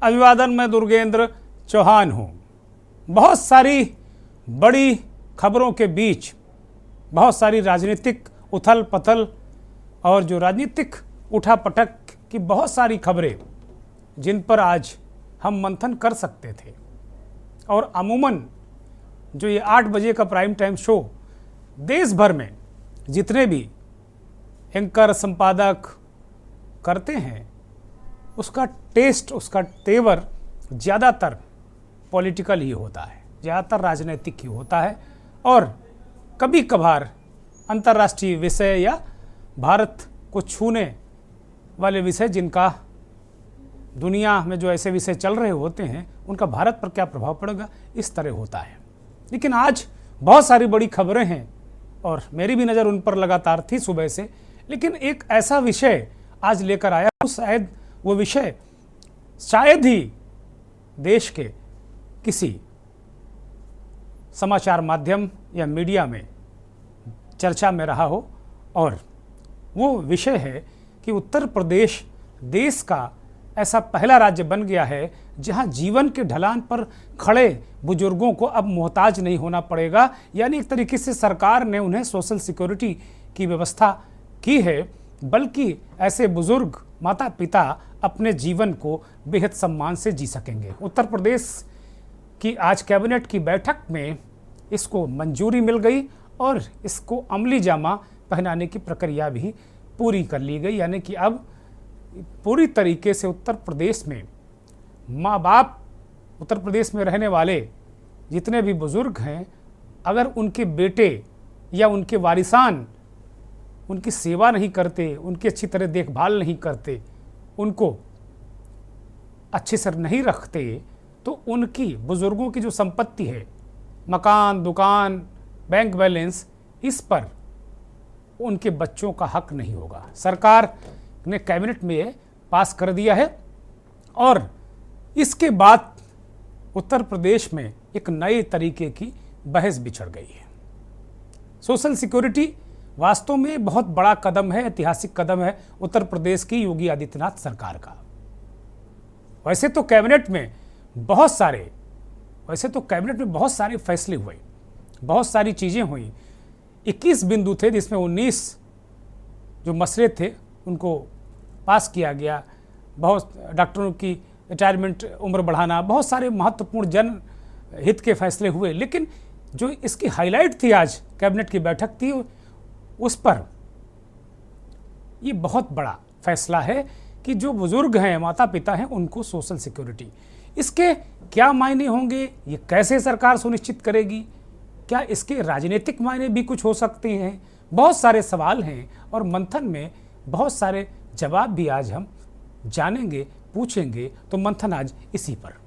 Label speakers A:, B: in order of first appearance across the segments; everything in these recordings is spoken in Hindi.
A: अभिवादन मैं दुर्गेंद्र चौहान हूँ। बहुत सारी बड़ी खबरों के बीच बहुत सारी राजनीतिक उथल पथल और जो राजनीतिक उठापटक की बहुत सारी खबरें जिन पर आज हम मंथन कर सकते थे, और अमूमन जो ये 8 बजे का प्राइम टाइम शो देश भर में जितने भी एंकर संपादक करते हैं, उसका टेस्ट, उसका तेवर ज़्यादातर पॉलिटिकल ही होता है, ज़्यादातर राजनीतिक ही होता है, और कभी कभार अंतर्राष्ट्रीय विषय या भारत को छूने वाले विषय, जिनका दुनिया में जो ऐसे विषय चल रहे होते हैं उनका भारत पर क्या प्रभाव पड़ेगा, इस तरह होता है। लेकिन आज बहुत सारी बड़ी खबरें हैं और मेरी भी नज़र उन पर लगातार थी सुबह से। लेकिन एक ऐसा विषय आज लेकर आया, शायद वो विषय शायद ही देश के किसी समाचार माध्यम या मीडिया में चर्चा में रहा हो, और वो विषय है कि उत्तर प्रदेश देश का ऐसा पहला राज्य बन गया है जहां जीवन के ढलान पर खड़े बुजुर्गों को अब मोहताज नहीं होना पड़ेगा। यानी एक तरीके से सरकार ने उन्हें सोशल सिक्योरिटी की व्यवस्था की है, बल्कि ऐसे बुजुर्ग माता पिता अपने जीवन को बेहद सम्मान से जी सकेंगे। उत्तर प्रदेश की आज कैबिनेट की बैठक में इसको मंजूरी मिल गई और इसको अमली जामा पहनाने की प्रक्रिया भी पूरी कर ली गई। यानी कि अब पूरी तरीके से उत्तर प्रदेश में माँ बाप, उत्तर प्रदेश में रहने वाले जितने भी बुजुर्ग हैं, अगर उनके बेटे या उनके वारिसान उनकी सेवा नहीं करते, उनकी अच्छी तरह देखभाल नहीं करते, उनको अच्छे से नहीं रखते, तो उनकी बुजुर्गों की जो संपत्ति है, मकान, दुकान, बैंक बैलेंस, इस पर उनके बच्चों का हक नहीं होगा। सरकार ने कैबिनेट में ये पास कर दिया है और इसके बाद उत्तर प्रदेश में एक नए तरीके की बहस बिछड़ गई है। सोशल सिक्योरिटी वास्तव में बहुत बड़ा कदम है, ऐतिहासिक कदम है उत्तर प्रदेश की योगी आदित्यनाथ सरकार का। वैसे तो कैबिनेट में बहुत सारे फैसले हुए, बहुत सारी चीज़ें हुई। 21 बिंदु थे जिसमें 19 जो मसले थे उनको पास किया गया। बहुत डॉक्टरों की रिटायरमेंट उम्र बढ़ाना, बहुत सारे महत्वपूर्ण जन हित के फैसले हुए। लेकिन जो इसकी हाईलाइट थी, आज कैबिनेट की बैठक थी, उस पर ये बहुत बड़ा फैसला है कि जो बुजुर्ग हैं, माता पिता हैं, उनको सोशल सिक्योरिटी, इसके क्या मायने होंगे, ये कैसे सरकार सुनिश्चित करेगी, क्या इसके राजनीतिक मायने भी कुछ हो सकते हैं। बहुत सारे सवाल हैं और मंथन में बहुत सारे जवाब भी आज हम जानेंगे, पूछेंगे। तो मंथन आज इसी पर।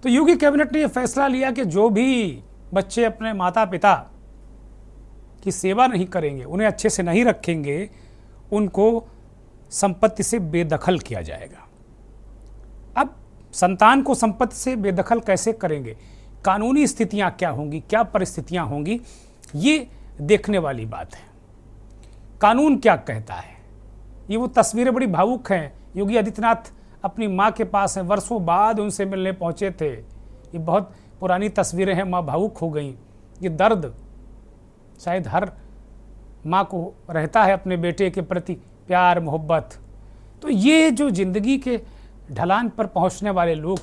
A: तो योगी कैबिनेट ने यह फैसला लिया कि जो भी बच्चे अपने माता पिता की सेवा नहीं करेंगे, उन्हें अच्छे से नहीं रखेंगे, उनको संपत्ति से बेदखल किया जाएगा। अब संतान को संपत्ति से बेदखल कैसे करेंगे, कानूनी स्थितियां क्या होंगी, क्या परिस्थितियां होंगी, ये देखने वाली बात है। कानून क्या कहता है, ये वो तस्वीरें बड़ी भावुक हैं। योगी आदित्यनाथ अपनी माँ के पास हैं, वर्षों बाद उनसे मिलने पहुँचे थे। ये बहुत पुरानी तस्वीरें हैं, माँ भावुक हो गई। ये दर्द शायद हर माँ को रहता है अपने बेटे के प्रति, प्यार मोहब्बत। तो ये जो ज़िंदगी के ढलान पर पहुँचने वाले लोग,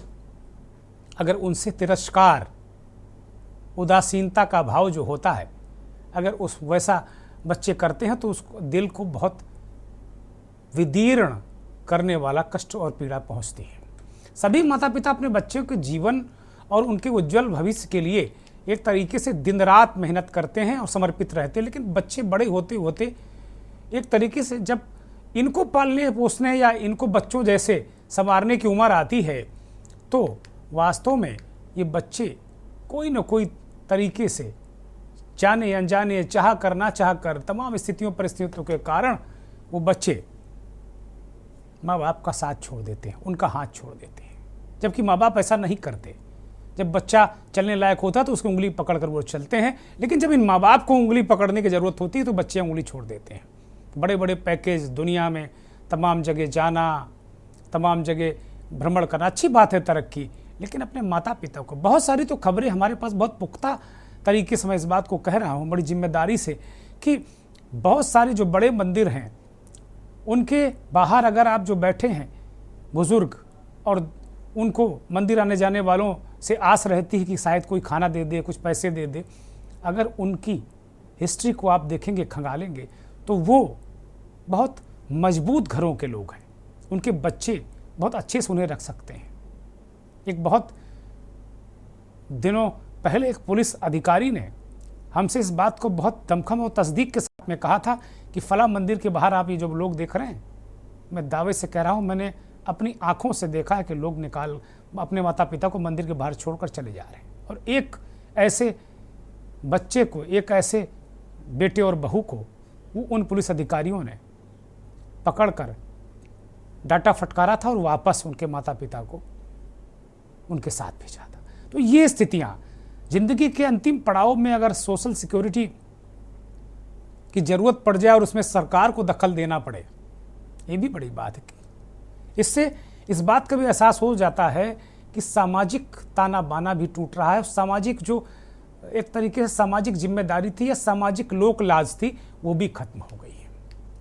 A: अगर उनसे तिरस्कार, उदासीनता का भाव जो होता है, अगर उस वैसा बच्चे करते हैं, तो उसको दिल को बहुत विदीर्ण करने वाला कष्ट और पीड़ा पहुँचती है। सभी माता पिता अपने बच्चों के जीवन और उनके उज्जवल भविष्य के लिए एक तरीके से दिन रात मेहनत करते हैं और समर्पित रहते हैं। लेकिन बच्चे बड़े होते होते एक तरीके से जब इनको पालने पोसने या इनको बच्चों जैसे संवारने की उम्र आती है, तो वास्तव में ये बच्चे कोई न कोई तरीके से जाने अनजाने, चाह कर ना चाह कर, तमाम स्थितियों परिस्थितियों के कारण वो बच्चे माँ बाप का साथ छोड़ देते हैं, उनका हाथ छोड़ देते हैं, जबकि माँ बाप ऐसा नहीं करते। जब बच्चा चलने लायक होता है तो उसकी उंगली पकड़कर वो चलते हैं, लेकिन जब इन माँ बाप को उंगली पकड़ने की ज़रूरत होती है तो बच्चे उंगली छोड़ देते हैं। बड़े बड़े पैकेज, दुनिया में तमाम जगह जाना, तमाम जगह भ्रमण करना, अच्छी बात है तरक्की, लेकिन अपने माता पिता को, बहुत सारी तो खबरें हमारे पास बहुत पुख्ता तरीके से मैं इस बात को कह रहा हूँ बड़ी जिम्मेदारी से, कि बहुत सारे जो बड़े मंदिर हैं उनके बाहर अगर आप जो बैठे हैं बुज़ुर्ग, और उनको मंदिर आने जाने वालों से आस रहती है कि शायद कोई खाना दे दे, कुछ पैसे दे दे, अगर उनकी हिस्ट्री को आप देखेंगे, खंगालेंगे, तो वो बहुत मजबूत घरों के लोग हैं। उनके बच्चे बहुत अच्छे से उन्हें रख सकते हैं। एक बहुत दिनों पहले एक पुलिस अधिकारी ने हमसे इस बात को बहुत दमखम और तस्दीक के साथ में कहा था कि फला मंदिर के बाहर आप ये जो लोग देख रहे हैं, मैं दावे से कह रहा हूँ, मैंने अपनी आंखों से देखा है कि लोग निकाल अपने माता पिता को मंदिर के बाहर छोड़कर चले जा रहे हैं। और एक ऐसे बच्चे को, एक ऐसे बेटे और बहू को वो उन पुलिस अधिकारियों ने पकड़कर डांटा फटकारा था और वापस उनके माता पिता को उनके साथ भेजा था। तो ये स्थितियाँ जिंदगी के अंतिम पड़ाव में अगर सोशल सिक्योरिटी की ज़रूरत पड़ जाए और उसमें सरकार को दखल देना पड़े, ये भी बड़ी बात है। इससे इस बात का भी एहसास हो जाता है कि सामाजिक ताना बाना भी टूट रहा है। सामाजिक जो एक तरीके से सामाजिक जिम्मेदारी थी या सामाजिक लोक लाज थी, वो भी खत्म हो गई है।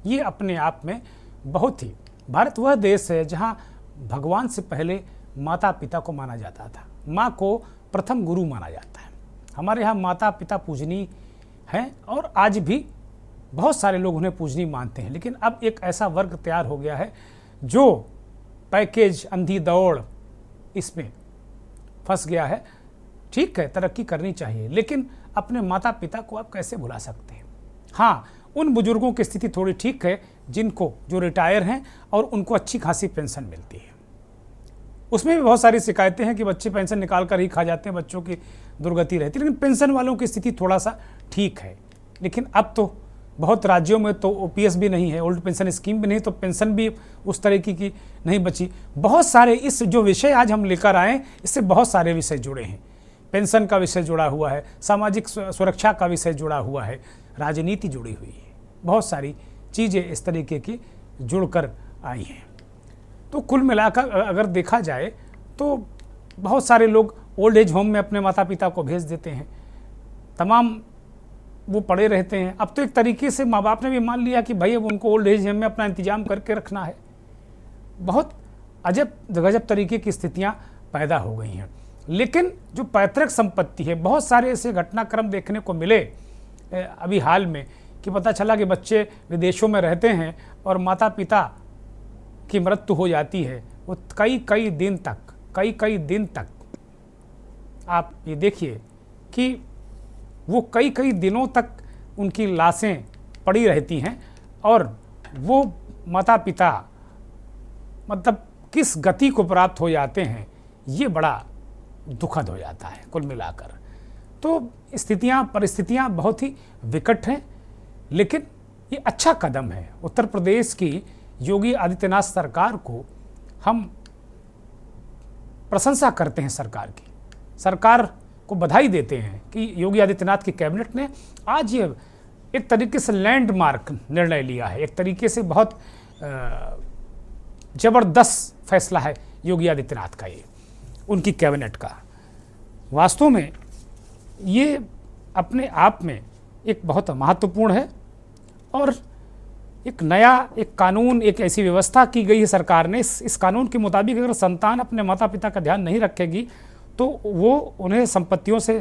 A: ये अपने आप में बहुत ही, भारत वह देश है जहाँ भगवान से पहले माता पिता को माना जाता था, माँ को प्रथम गुरु माना जाता है। हमारे यहाँ माता पिता पूजनीय हैं और आज भी बहुत सारे लोग उन्हें पूजनीय मानते हैं। लेकिन अब एक ऐसा वर्ग तैयार हो गया है जो पैकेज, अंधी दौड़, इसमें फंस गया है। ठीक है, तरक्की करनी चाहिए, लेकिन अपने माता पिता को आप कैसे भुला सकते हैं। हाँ, उन बुजुर्गों की स्थिति थोड़ी ठीक है जिनको, जो रिटायर हैं और उनको अच्छी खासी पेंशन मिलती है। उसमें भी बहुत सारी शिकायतें हैं कि बच्चे पेंशन निकाल कर ही खा जाते हैं, बच्चों की दुर्गति रहती है, लेकिन पेंशन वालों की स्थिति थोड़ा सा ठीक है। लेकिन अब तो बहुत राज्यों में तो ओपीएस भी नहीं है, ओल्ड पेंशन स्कीम भी नहीं, तो पेंशन भी उस तरीके की नहीं बची। बहुत सारे इस जो विषय आज हम लेकर आए, इससे बहुत सारे विषय जुड़े हैं। पेंशन का विषय जुड़ा हुआ है, सामाजिक सुरक्षा का विषय जुड़ा हुआ है, राजनीति जुड़ी हुई है, बहुत सारी चीज़ें इस तरीके की जुड़कर आई हैं। तो कुल मिलाकर अगर देखा जाए तो बहुत सारे लोग ओल्ड एज होम में अपने माता पिता को भेज देते हैं, तमाम वो पड़े रहते हैं। अब तो एक तरीके से माँ बाप ने भी मान लिया कि भाई अब उनको ओल्ड एज होम में अपना इंतजाम करके रखना है। बहुत अजब गजब तरीके की स्थितियाँ पैदा हो गई हैं। लेकिन जो पैतृक संपत्ति है, बहुत सारे ऐसे घटनाक्रम देखने को मिले अभी हाल में कि पता चला कि बच्चे विदेशों में रहते हैं और माता पिता की मृत्यु हो जाती है। वो कई दिन तक आप ये देखिए कि वो कई दिनों तक उनकी लाशें पड़ी रहती हैं और वो माता पिता मतलब किस गति को प्राप्त हो जाते हैं, ये बड़ा दुखद हो जाता है कुल मिलाकर। तो परिस्थितियाँ बहुत ही विकट हैं, लेकिन ये अच्छा कदम है। उत्तर प्रदेश की योगी आदित्यनाथ सरकार को हम प्रशंसा करते हैं, सरकार को बधाई देते हैं कि योगी आदित्यनाथ की कैबिनेट ने आज ये एक तरीके से लैंडमार्क निर्णय लिया है। एक तरीके से बहुत ज़बरदस्त फैसला है योगी आदित्यनाथ का, ये उनकी कैबिनेट का। वास्तव में ये अपने आप में एक बहुत महत्वपूर्ण है और एक कानून, एक ऐसी व्यवस्था की गई है सरकार ने। इस कानून के मुताबिक अगर संतान अपने माता पिता का ध्यान नहीं रखेगी तो वो उन्हें संपत्तियों से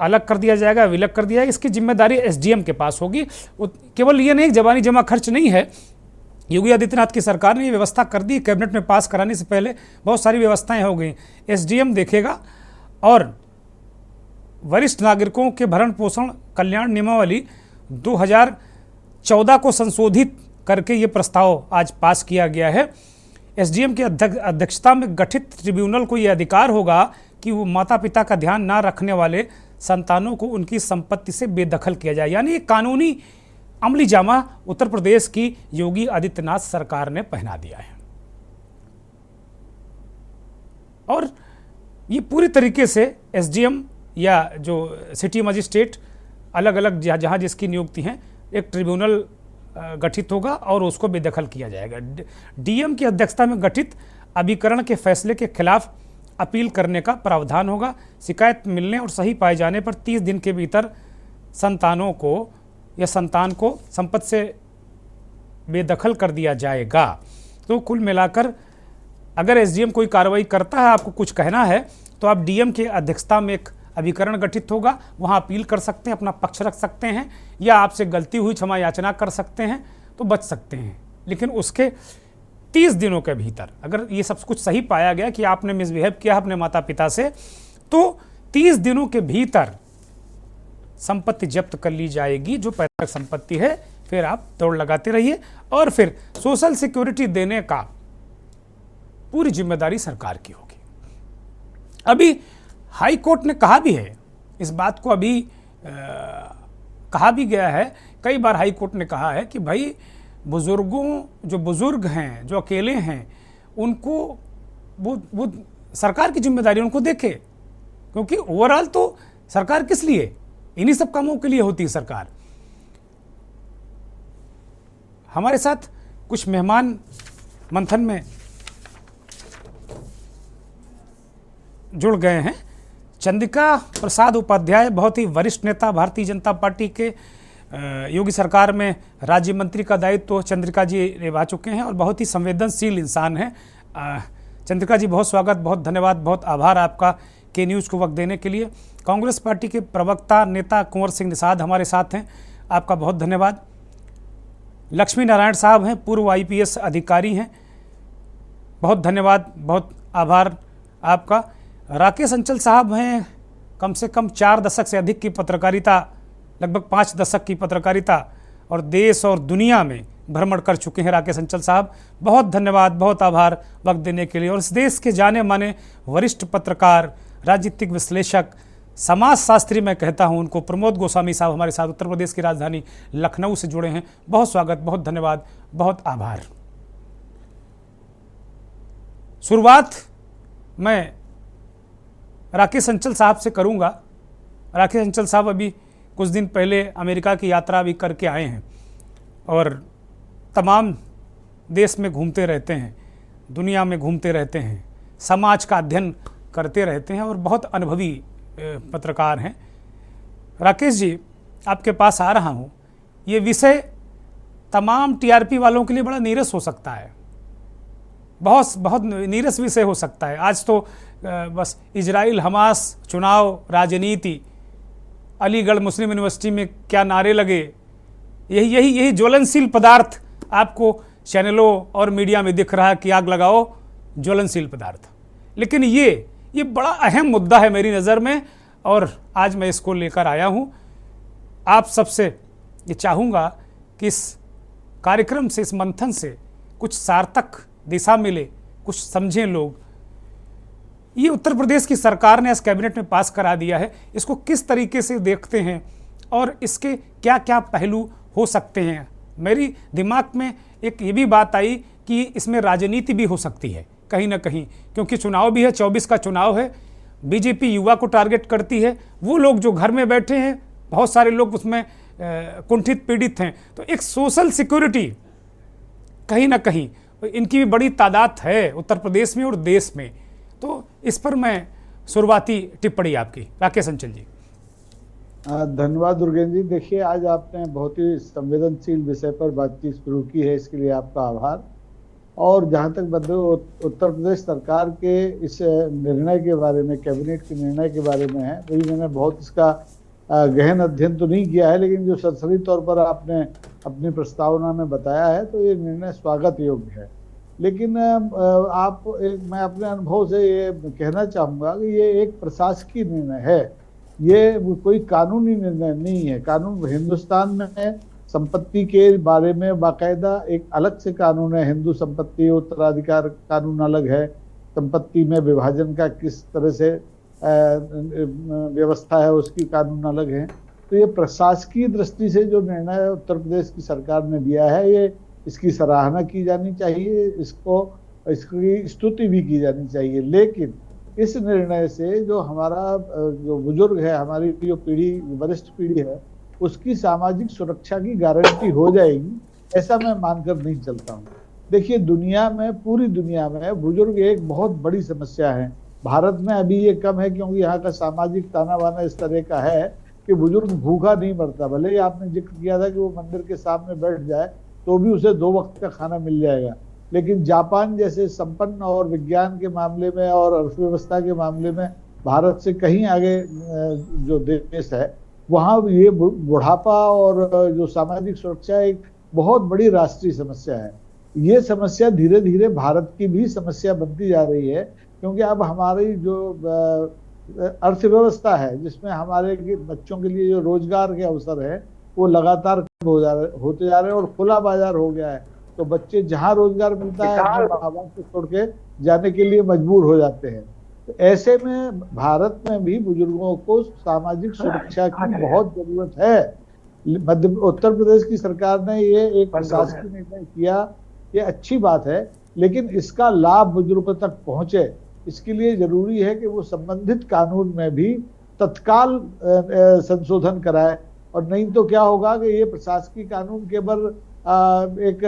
A: अलग कर दिया जाएगा, विलग कर दिया जाएगा। इसकी जिम्मेदारी एसडीएम के पास होगी। केवल ये नहीं, जबानी जमा खर्च नहीं है। योगी आदित्यनाथ की सरकार ने ये व्यवस्था कर दी, कैबिनेट में पास कराने से पहले बहुत सारी व्यवस्थाएं हो गई। एसडीएम देखेगा और वरिष्ठ नागरिकों के भरण पोषण कल्याण नियमावली 2014 को संशोधित करके ये प्रस्ताव आज पास किया गया है। एसडीएम की अध्यक्षता में गठित ट्रिब्यूनल को ये अधिकार होगा कि वो माता पिता का ध्यान ना रखने वाले संतानों को उनकी संपत्ति से बेदखल किया जाए। यानी कानूनी अमली जामा उत्तर प्रदेश की योगी आदित्यनाथ सरकार ने पहना दिया है। और ये पूरी तरीके से एसडीएम या जो सिटी मजिस्ट्रेट अलग अलग जहाँ जिसकी नियुक्ति है, एक ट्रिब्यूनल गठित होगा और उसको बेदखल किया जाएगा। डीएम की अध्यक्षता में गठित अभिकरण के फैसले के खिलाफ अपील करने का प्रावधान होगा। शिकायत मिलने और सही पाए जाने पर 30 दिन के भीतर संतान को संपत्ति से बेदखल कर दिया जाएगा। तो कुल मिलाकर अगर एसडीएम कोई कार्रवाई करता है, आपको कुछ कहना है, तो आप डीएम की अध्यक्षता में एक अभिकरण गठित होगा, वहाँ अपील कर सकते हैं, अपना पक्ष रख सकते हैं, या आपसे गलती हुई क्षमा याचना कर सकते हैं तो बच सकते हैं। लेकिन उसके 30 दिनों के भीतर अगर ये सब कुछ सही पाया गया कि आपने मिसबिहेव किया अपने माता पिता से, तो 30 दिनों के भीतर संपत्ति जब्त कर ली जाएगी, जो पैतृक संपत्ति है। फिर आप दौड़ लगाते रहिए और फिर सोशल सिक्योरिटी देने का पूरी जिम्मेदारी सरकार की होगी। अभी हाई कोर्ट ने कहा भी है इस बात को, अभी कहा भी गया है, कई बार हाई कोर्ट ने कहा है कि भाई जो बुजुर्ग हैं, जो अकेले हैं, उनको वो सरकार की जिम्मेदारी उनको देखे, क्योंकि ओवरऑल तो सरकार किस लिए, इन्हीं सब कामों के लिए होती है सरकार। हमारे साथ कुछ मेहमान मंथन में जुड़ गए हैं। चंद्रिका प्रसाद उपाध्याय, बहुत ही वरिष्ठ नेता, भारतीय जनता पार्टी के योगी सरकार में राज्य मंत्री का दायित्व चंद्रिका जी निभा चुके हैं और बहुत ही संवेदनशील इंसान हैं। चंद्रिका जी, बहुत स्वागत, बहुत धन्यवाद, बहुत आभार आपका के न्यूज़ को वक्त देने के लिए। कांग्रेस पार्टी के प्रवक्ता नेता कुंवर सिंह निषाद हमारे साथ हैं, आपका बहुत धन्यवाद। लक्ष्मी नारायण साहब हैं, पूर्व आईपीएस अधिकारी हैं, बहुत धन्यवाद, बहुत आभार आपका। राकेश अंचल साहब हैं, कम से कम 4 दशक से अधिक की पत्रकारिता, लगभग 5 दशक की पत्रकारिता और देश और दुनिया में भ्रमण कर चुके हैं राकेश अंचल साहब, बहुत धन्यवाद, बहुत आभार वक्त देने के लिए। और इस देश के जाने माने वरिष्ठ पत्रकार, राजनीतिक विश्लेषक, समाजशास्त्री मैं कहता हूं उनको, प्रमोद गोस्वामी साहब हमारे साथ उत्तर प्रदेश की राजधानी लखनऊ से जुड़े हैं, बहुत स्वागत, बहुत धन्यवाद, बहुत आभार। शुरुआत मैं राकेश अंचल साहब से करूंगा। राकेश अंचल साहब अभी कुछ दिन पहले अमेरिका की यात्रा भी करके आए हैं और तमाम देश में घूमते रहते हैं, दुनिया में घूमते रहते हैं, समाज का अध्ययन करते रहते हैं और बहुत अनुभवी पत्रकार हैं। राकेश जी, आपके पास आ रहा हूँ, ये विषय तमाम टीआरपी वालों के लिए बड़ा नीरस हो सकता है, बहुत नीरस विषय हो सकता है। आज तो बस इजराइल हमास, चुनाव, राजनीति, अलीगढ़ मुस्लिम यूनिवर्सिटी में क्या नारे लगे, यही ज्वलनशील पदार्थ आपको चैनलों और मीडिया में दिख रहा है कि आग लगाओ ज्वलनशील पदार्थ। लेकिन ये बड़ा अहम मुद्दा है मेरी नज़र में और आज मैं इसको लेकर आया हूँ। आप सबसे ये चाहूँगा कि इस कार्यक्रम से, इस मंथन से कुछ सार्थक दिशा मिले, कुछ समझें लोग। ये उत्तर प्रदेश की सरकार ने इस कैबिनेट में पास करा दिया है, इसको किस तरीके से देखते हैं और इसके क्या क्या पहलू हो सकते हैं। मेरी दिमाग में एक ये भी बात आई कि इसमें राजनीति भी हो सकती है कहीं ना कहीं, क्योंकि चुनाव भी है, 24 का चुनाव है, बीजेपी युवा को टारगेट करती है, वो लोग जो घर में बैठे हैं, बहुत सारे लोग उसमें कुंठित पीड़ित हैं, तो एक सोशल सिक्योरिटी कहीं ना कहीं इनकी भी बड़ी तादाद है उत्तर प्रदेश में और देश में। तो इस पर मैं शुरुआती टिप्पणी आपकी, राकेश अंचल जी।
B: धन्यवाद दुर्गेंद्र जी। देखिए, आज आपने बहुत ही संवेदनशील विषय पर बातचीत शुरू की है, इसके लिए आपका आभार। और जहाँ तक उत्तर प्रदेश सरकार के इस निर्णय के बारे में, कैबिनेट के निर्णय के बारे में है, वही मैंने बहुत इसका गहन अध्ययन तो नहीं किया है, लेकिन जो सरसरी तौर पर आपने अपनी प्रस्तावना में बताया है, तो ये निर्णय स्वागत योग्य है। लेकिन मैं अपने अनुभव से ये कहना चाहूँगा कि ये एक प्रशासकीय निर्णय है, ये कोई कानूनी निर्णय नहीं है। कानून हिंदुस्तान में संपत्ति के बारे में बाकायदा एक अलग से कानून है। हिंदू संपत्ति उत्तराधिकार कानून अलग है, संपत्ति में विभाजन का किस तरह से व्यवस्था है उसकी कानून अलग है। तो ये प्रशासकीय दृष्टि से जो निर्णय उत्तर प्रदेश की सरकार ने लिया है, ये इसकी सराहना की जानी चाहिए, इसकी स्तुति भी की जानी चाहिए। लेकिन इस निर्णय से जो हमारा जो बुजुर्ग है, हमारी जो पीढ़ी, वरिष्ठ पीढ़ी है, उसकी सामाजिक सुरक्षा की गारंटी हो जाएगी, ऐसा मैं मानकर नहीं चलता हूँ। देखिए, दुनिया में, पूरी दुनिया में बुजुर्ग एक बहुत बड़ी समस्या है। भारत में अभी ये कम है क्योंकि यहाँ का सामाजिक ताना बाना इस तरह का है कि बुजुर्ग भूखा नहीं मरता। भले ही आपने जिक्र किया था कि वो मंदिर के सामने बैठ जाए तो भी उसे 2 वक्त का खाना मिल जाएगा, लेकिन जापान जैसे संपन्न और विज्ञान के मामले में और अर्थव्यवस्था के मामले में भारत से कहीं आगे जो देश है, वहाँ ये बुढ़ापा और जो सामाजिक सुरक्षा एक बहुत बड़ी राष्ट्रीय समस्या है। ये समस्या धीरे धीरे भारत की भी समस्या बनती जा रही है, क्योंकि अब हमारी जो अर्थव्यवस्था है, जिसमें हमारे बच्चों के लिए जो रोजगार के अवसर है, वो लगातार होते जा रहे हैं और खुला बाजार हो गया है। तो बच्चे जहां रोजगार मिलता है अपने माँ बाप को छोड़ के जाने के लिए मजबूर हो जाते हैं। तो ऐसे में भारत में भी बुजुर्गों को सामाजिक सुरक्षा की बहुत जरूरत है। उत्तर प्रदेश की सरकार ने ये एक प्रशासकीय निर्णय किया, ये अच्छी बात है, लेकिन इसका लाभ बुजुर्गों तक पहुंचे, इसके लिए जरूरी है कि वो संबंधित कानून में भी तत्काल संशोधन कराए। और नहीं तो क्या होगा कि ये प्रशासकीय कानून केवल एक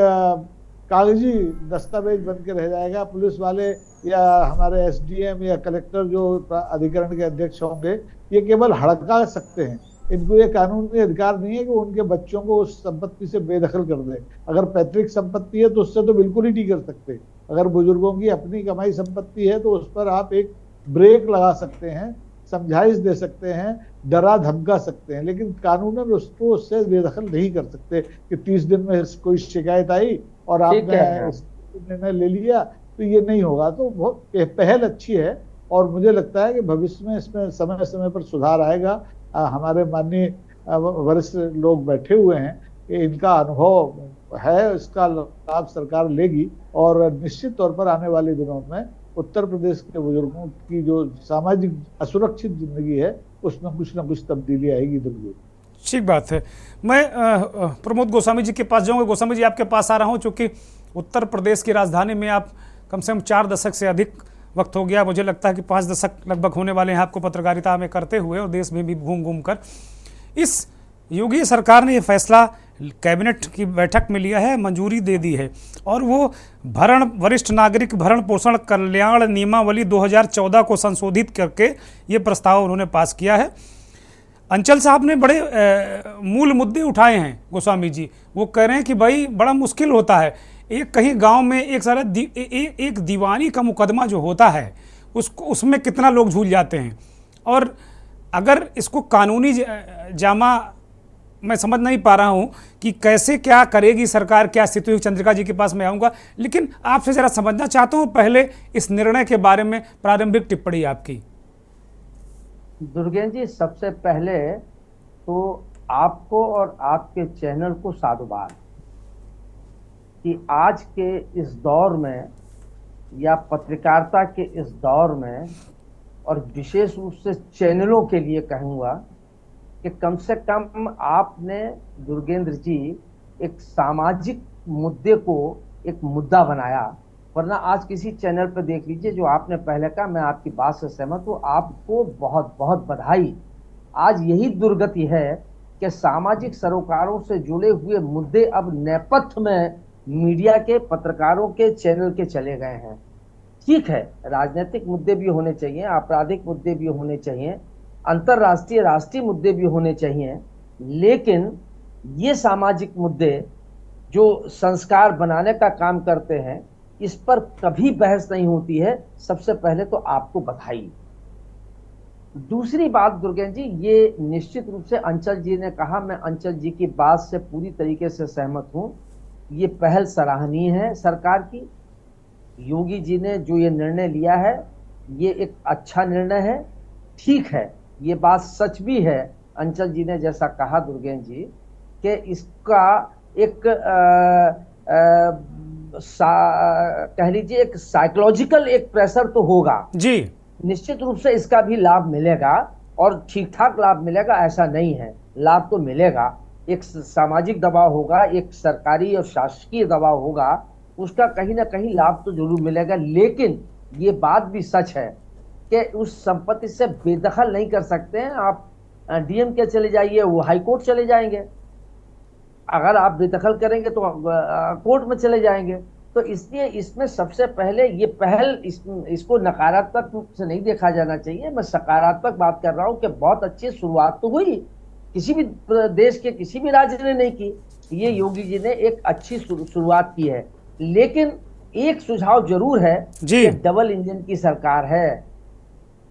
B: कागजी दस्तावेज बन के रह जाएगा। पुलिस वाले या हमारे एसडीएम या कलेक्टर जो अधिकरण के अध्यक्ष होंगे, ये केवल हड़का सकते हैं। इनको ये कानूनी अधिकार नहीं है कि उनके बच्चों को उस संपत्ति से बेदखल कर दे। अगर पैतृक संपत्ति है तो उससे तो बिल्कुल ही नहीं कर सकते। अगर बुजुर्गों की अपनी कमाई संपत्ति है तो उस पर आप एक ब्रेक लगा सकते हैं, समझाइश दे सकते हैं, डरा धमका सकते हैं, लेकिन कानून में उसको उससे बेदखल नहीं कर सकते कि 30 दिन में कोई शिकायत आई और आपने निर्णय ले लिया, तो ये नहीं होगा। तो बहुत पहल अच्छी है और मुझे लगता है कि भविष्य में इसमें समय समय पर सुधार आएगा। हमारे माननीय वरिष्ठ लोग बैठे हुए हैं, इनका अनुभव है, इसका लाभ सरकार लेगी और निश्चित तौर पर आने वाले दिनों में उत्तर प्रदेश के बुजुर्गों की जो सामाजिक असुरक्षित जिंदगी है, उसमें कुछ ना कुछ तब्दीली आएगी। जरूर,
A: ठीक बात है। मैं प्रमोद गोस्वामी जी के पास जाऊंगा। गोस्वामी जी, आपके पास आ रहा हूं, चूंकि उत्तर प्रदेश की राजधानी में आप कम से कम 4 दशक से अधिक वक्त हो गया, मुझे लगता है कि 5 दशक लगभग होने वाले हैं आपको पत्रकारिता में करते हुए और देश में भी घूम घूम कर। इस योगी सरकार ने ये फैसला कैबिनेट की बैठक में लिया है, मंजूरी दे दी है, और वो वरिष्ठ नागरिक भरण पोषण कल्याण नियमावली 2014 को संशोधित करके ये प्रस्ताव उन्होंने पास किया है। अंचल साहब ने बड़े मूल मुद्दे उठाए हैं गोस्वामी जी। वो कह रहे हैं कि भाई बड़ा मुश्किल होता है, एक कहीं गांव में एक दीवानी का मुकदमा जो होता है उसमें कितना लोग झूल जाते हैं, और अगर इसको कानूनी जामा मैं समझ नहीं पा रहा हूं कि कैसे क्या करेगी सरकार, क्या स्थिति हुई। चंद्रिका जी के पास मैं आऊँगा, लेकिन आपसे ज़रा समझना चाहता हूं पहले इस निर्णय के बारे में प्रारंभिक टिप्पणी आपकी।
C: दुर्गेन जी, सबसे पहले तो आपको और आपके चैनल को साधुवाद कि आज के इस दौर में या पत्रकारिता के इस दौर में, और विशेष रूप से चैनलों के लिए कहूँगा कि कम से कम आपने, दुर्गेंद्र जी, एक सामाजिक मुद्दे को एक मुद्दा बनाया। वरना आज किसी चैनल पर देख लीजिए, जो आपने पहले कहा, मैं आपकी बात से सहमत हूँ, आपको बहुत बहुत बधाई। आज यही दुर्गति है कि सामाजिक सरोकारों से जुड़े हुए मुद्दे अब नेपथ्य में मीडिया के, पत्रकारों के, चैनल के चले गए हैं। ठीक है, राजनीतिक मुद्दे भी होने चाहिए, आपराधिक मुद्दे भी होने चाहिए, अंतरराष्ट्रीय राष्ट्रीय मुद्दे भी होने चाहिए, लेकिन ये सामाजिक मुद्दे जो संस्कार बनाने का काम करते हैं, इस पर कभी बहस नहीं होती है। सबसे पहले तो आपको बधाई। दूसरी बात दुर्गेन जी, ये निश्चित रूप से अंचल जी ने कहा, मैं अंचल जी की बात से पूरी तरीके से सहमत हूं। ये पहल सराहनीय है सरकार की। योगी जी ने जो ये निर्णय लिया है, ये एक अच्छा निर्णय है। ठीक है, ये बात सच भी है, अंचल जी ने जैसा कहा दुर्गेन जी, कि इसका एक कह लीजिए एक साइकोलॉजिकल एक प्रेशर तो होगा जी, निश्चित रूप से इसका भी लाभ मिलेगा। और ठीक ठाक लाभ मिलेगा ऐसा नहीं है। लाभ तो मिलेगा, एक सामाजिक दबाव होगा, एक सरकारी और शासकीय दबाव होगा, उसका कहीं ना कहीं लाभ तो जरूर मिलेगा। लेकिन ये बात भी सच है कि उस संपत्ति से बेदखल नहीं कर सकते हैं आप। डीएम के चले जाइए, वो हाई कोर्ट चले जाएंगे, अगर आप बेदखल करेंगे तो कोर्ट में चले जाएंगे। तो इसलिए इसमें सबसे पहले ये पहल इसको नकारात्मक रूप से नहीं देखा जाना चाहिए। मैं सकारात्मक बात कर रहा हूं कि बहुत अच्छी शुरुआत तो हुई, किसी भी देश के किसी भी राज्य ने नहीं की, ये योगी जी ने एक अच्छी शुरुआत की है। लेकिन एक सुझाव जरूर है कि डबल इंजन की सरकार है,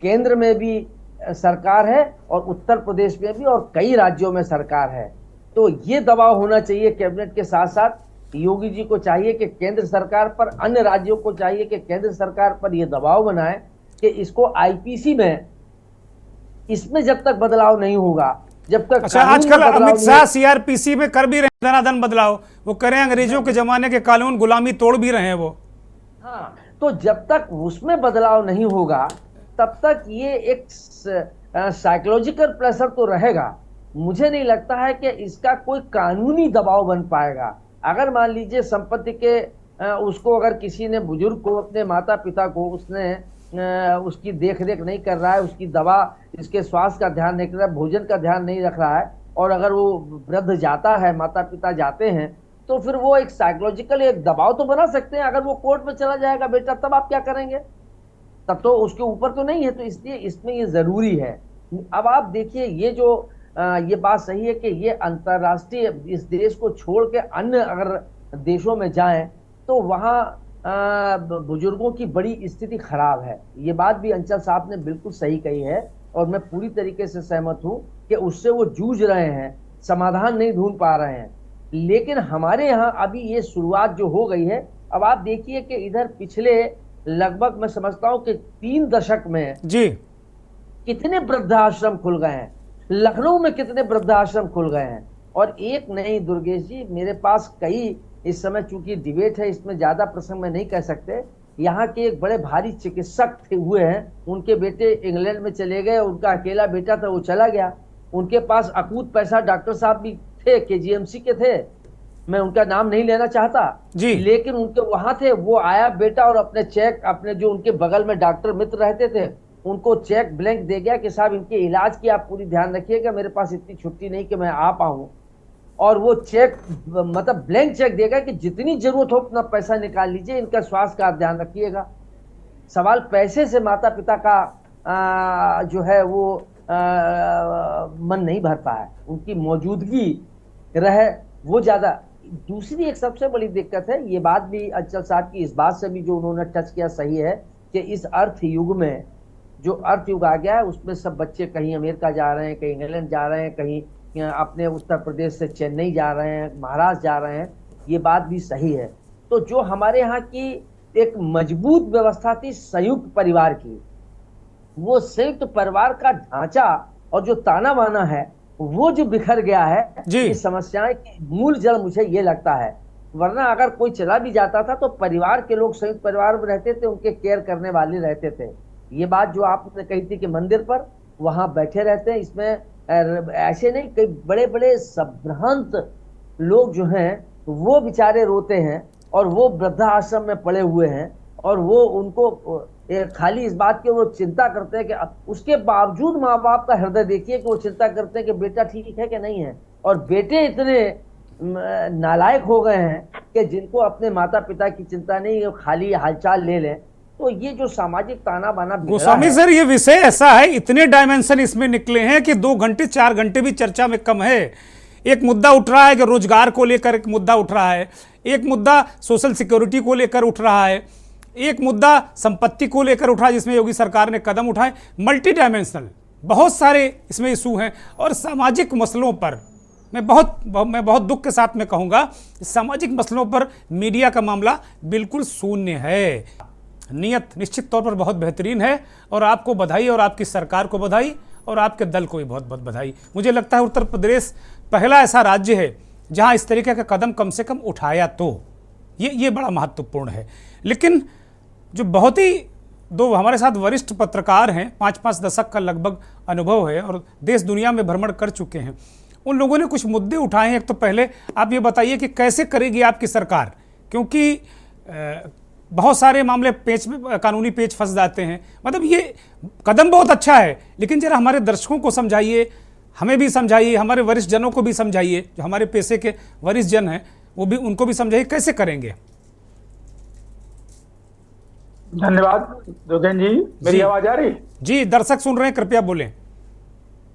C: केंद्र में भी सरकार है और उत्तर प्रदेश में भी और कई राज्यों में सरकार है। तो ये दबाव होना चाहिए कैबिनेट के साथ साथ। योगी जी को चाहिए कि केंद्र सरकार पर, अन्य राज्यों को चाहिए कि केंद्र सरकार पर यह दबाव बनाए कि इसको आईपीसी में, इसमें जब तक बदलाव नहीं होगा, जब तक
A: अच्छा, आजकल अमित शाह सीआरपीसी में कर भी रहे हैं धनाधन बदलाव, वो करें अंग्रेजों के जमाने के कानून, गुलामी तोड़ भी रहे हैं वो।
C: हाँ, तो जब तक उसमें बदलाव नहीं होगा तब तक ये एक साइकोलॉजिकल प्रेशर तो रहेगा। मुझे नहीं लगता है कि इसका कोई कानूनी दबाव बन पाएगा। अगर मान लीजिए संपत्ति के उसको अगर किसी ने, बुजुर्ग को, अपने माता पिता को, उसने उसकी देख रेख नहीं कर रहा है, उसकी दवा, इसके स्वास्थ्य का ध्यान नहीं कर रहा है, भोजन का ध्यान नहीं रख रहा है, और अगर वो वृद्ध जाता है, माता पिता जाते हैं, तो फिर वो एक साइकोलॉजिकल एक दबाव तो बना सकते हैं। अगर वो कोर्ट में चला जाएगा बेटा, तब आप क्या करेंगे? तब तो उसके ऊपर तो नहीं है। तो इसलिए इसमें ये जरूरी है। अब आप देखिए, ये जो ये बात सही है कि ये अंतर्राष्ट्रीय, इस देश को छोड़ के अन्य अगर देशों में जाएं तो वहाँ बुजुर्गों की बड़ी स्थिति खराब है। ये बात भी अंचल साहब ने बिल्कुल सही कही है और मैं पूरी तरीके से सहमत हूँ कि उससे वो जूझ रहे हैं, समाधान नहीं ढूंढ पा रहे हैं। लेकिन हमारे यहाँ अभी ये शुरुआत जो हो गई है, अब आप देखिए कि इधर पिछले लगभग मैं समझता हूँ कि 3 दशक में
A: जी
C: कितने वृद्धाश्रम खुल गए हैं, लखनऊ में कितने वृद्धाश्रम खुल गए हैं। और एक नहीं दुर्गेश जी, मेरे पास कई, इस समय चूंकि डिबेट है इसमें ज्यादा प्रसंग में नहीं कह सकते, यहाँ के एक बड़े भारी चिकित्सक हुए हैं, उनके बेटे इंग्लैंड में चले गए, उनका अकेला बेटा था वो चला गया, उनके पास अकूत पैसा, डॉक्टर साहब भी थे, केजीएमसी के थे, मैं उनका नाम नहीं लेना चाहता
A: जी,
C: लेकिन उनके वहां थे, वो आया बेटा और अपने चेक, अपने जो उनके बगल में डॉक्टर मित्र रहते थे उनको चेक ब्लैंक दे गया कि साहब इनके इलाज की आप पूरी ध्यान रखिएगा, मेरे पास इतनी छुट्टी नहीं कि मैं आ पाऊं। और वो चेक, मतलब ब्लैंक चेक देगा कि जितनी जरूरत हो उतना पैसा निकाल लीजिए, इनका स्वास्थ्य का ध्यान रखिएगा। सवाल पैसे से माता पिता का जो है वो मन नहीं भरता है, उनकी मौजूदगी रहे वो ज्यादा। दूसरी एक सबसे बड़ी दिक्कत है, ये बात भी अंचल साहब की इस बात से भी जो उन्होंने टच किया सही है कि इस अर्थ युग में, जो अर्थ युग आ गया है उसमें सब बच्चे कहीं अमेरिका जा रहे हैं, कहीं इंग्लैंड जा रहे हैं, कहीं अपने उत्तर प्रदेश से चेन्नई जा रहे हैं, महाराष्ट्र जा रहे हैं, ये बात भी सही है। तो जो हमारे यहाँ की एक मजबूत व्यवस्था थी संयुक्त परिवार की, वो संयुक्त परिवार का ढांचा और जो ताना बाना है वो जो बिखर गया है, इस समस्याएं की मूल जड़ मुझे ये लगता है। वरना अगर कोई चला भी जाता था तो परिवार के लोग संयुक्त परिवार में रहते थे, उनके केयर करने वाले रहते थे। ये बात जो आपने कही थी कि मंदिर पर वहां बैठे रहते हैं, इसमें ऐसे नहीं, कई बड़े बड़े संभ्रांत लोग जो हैं वो बेचारे रोते हैं और वो वृद्धाश्रम में पड़े हुए हैं और वो उनको खाली इस बात की वो चिंता करते हैं कि उसके बावजूद माँ बाप का हृदय देखिए कि वो चिंता करते हैं कि बेटा ठीक है कि नहीं है। और बेटे इतने नालायक हो गए हैं कि जिनको अपने माता पिता की चिंता नहीं, खाली हालचाल ले लें। तो ये जो सामाजिक ताना बाना,
A: गोस्वामी सर, ये विषय ऐसा है, इतने डायमेंशन इसमें निकले हैं कि 2 घंटे 4 घंटे भी चर्चा में कम है। एक मुद्दा उठ रहा है कि रोजगार को लेकर एक मुद्दा उठ रहा है, एक मुद्दा सोशल सिक्योरिटी को लेकर उठ रहा है, एक मुद्दा संपत्ति को लेकर उठा जिसमें योगी सरकार ने कदम उठाए। मल्टी डायमेंशनल बहुत सारे इसमें इशू हैं। और सामाजिक मसलों पर मैं बहुत दुख के साथ में कहूँगा, सामाजिक मसलों पर मीडिया का मामला बिल्कुल शून्य है। नियत निश्चित तौर पर बहुत बेहतरीन है और आपको बधाई, और आपकी सरकार को बधाई, और आपके दल को भी बहुत बहुत बधाई। मुझे लगता है उत्तर प्रदेश पहला ऐसा राज्य है जहां इस तरीके का कदम कम से कम उठाया, तो ये बड़ा महत्वपूर्ण है। लेकिन जो बहुत ही दो हमारे साथ वरिष्ठ पत्रकार हैं, 5-5 दशक का लगभग अनुभव है और देश दुनिया में भ्रमण कर चुके हैं। उन लोगों ने कुछ मुद्दे उठाए हैं। एक तो पहले आप ये बताइए कि कैसे करेगी आपकी सरकार, क्योंकि बहुत सारे मामले कानूनी पेच फंस जाते हैं। मतलब ये कदम बहुत अच्छा है, लेकिन जरा हमारे दर्शकों को समझाइए, हमें भी समझाइए, हमारे वरिष्ठ जनों को भी समझाइए, जो हमारे पेशे के वरिष्ठ जन हैं वो भी, उनको भी समझाइए कैसे करेंगे।
D: धन्यवाद दुर्गेन जी। मेरी आवाज आ रही?
A: जी, दर्शक सुन रहे हैं, कृपया बोलें।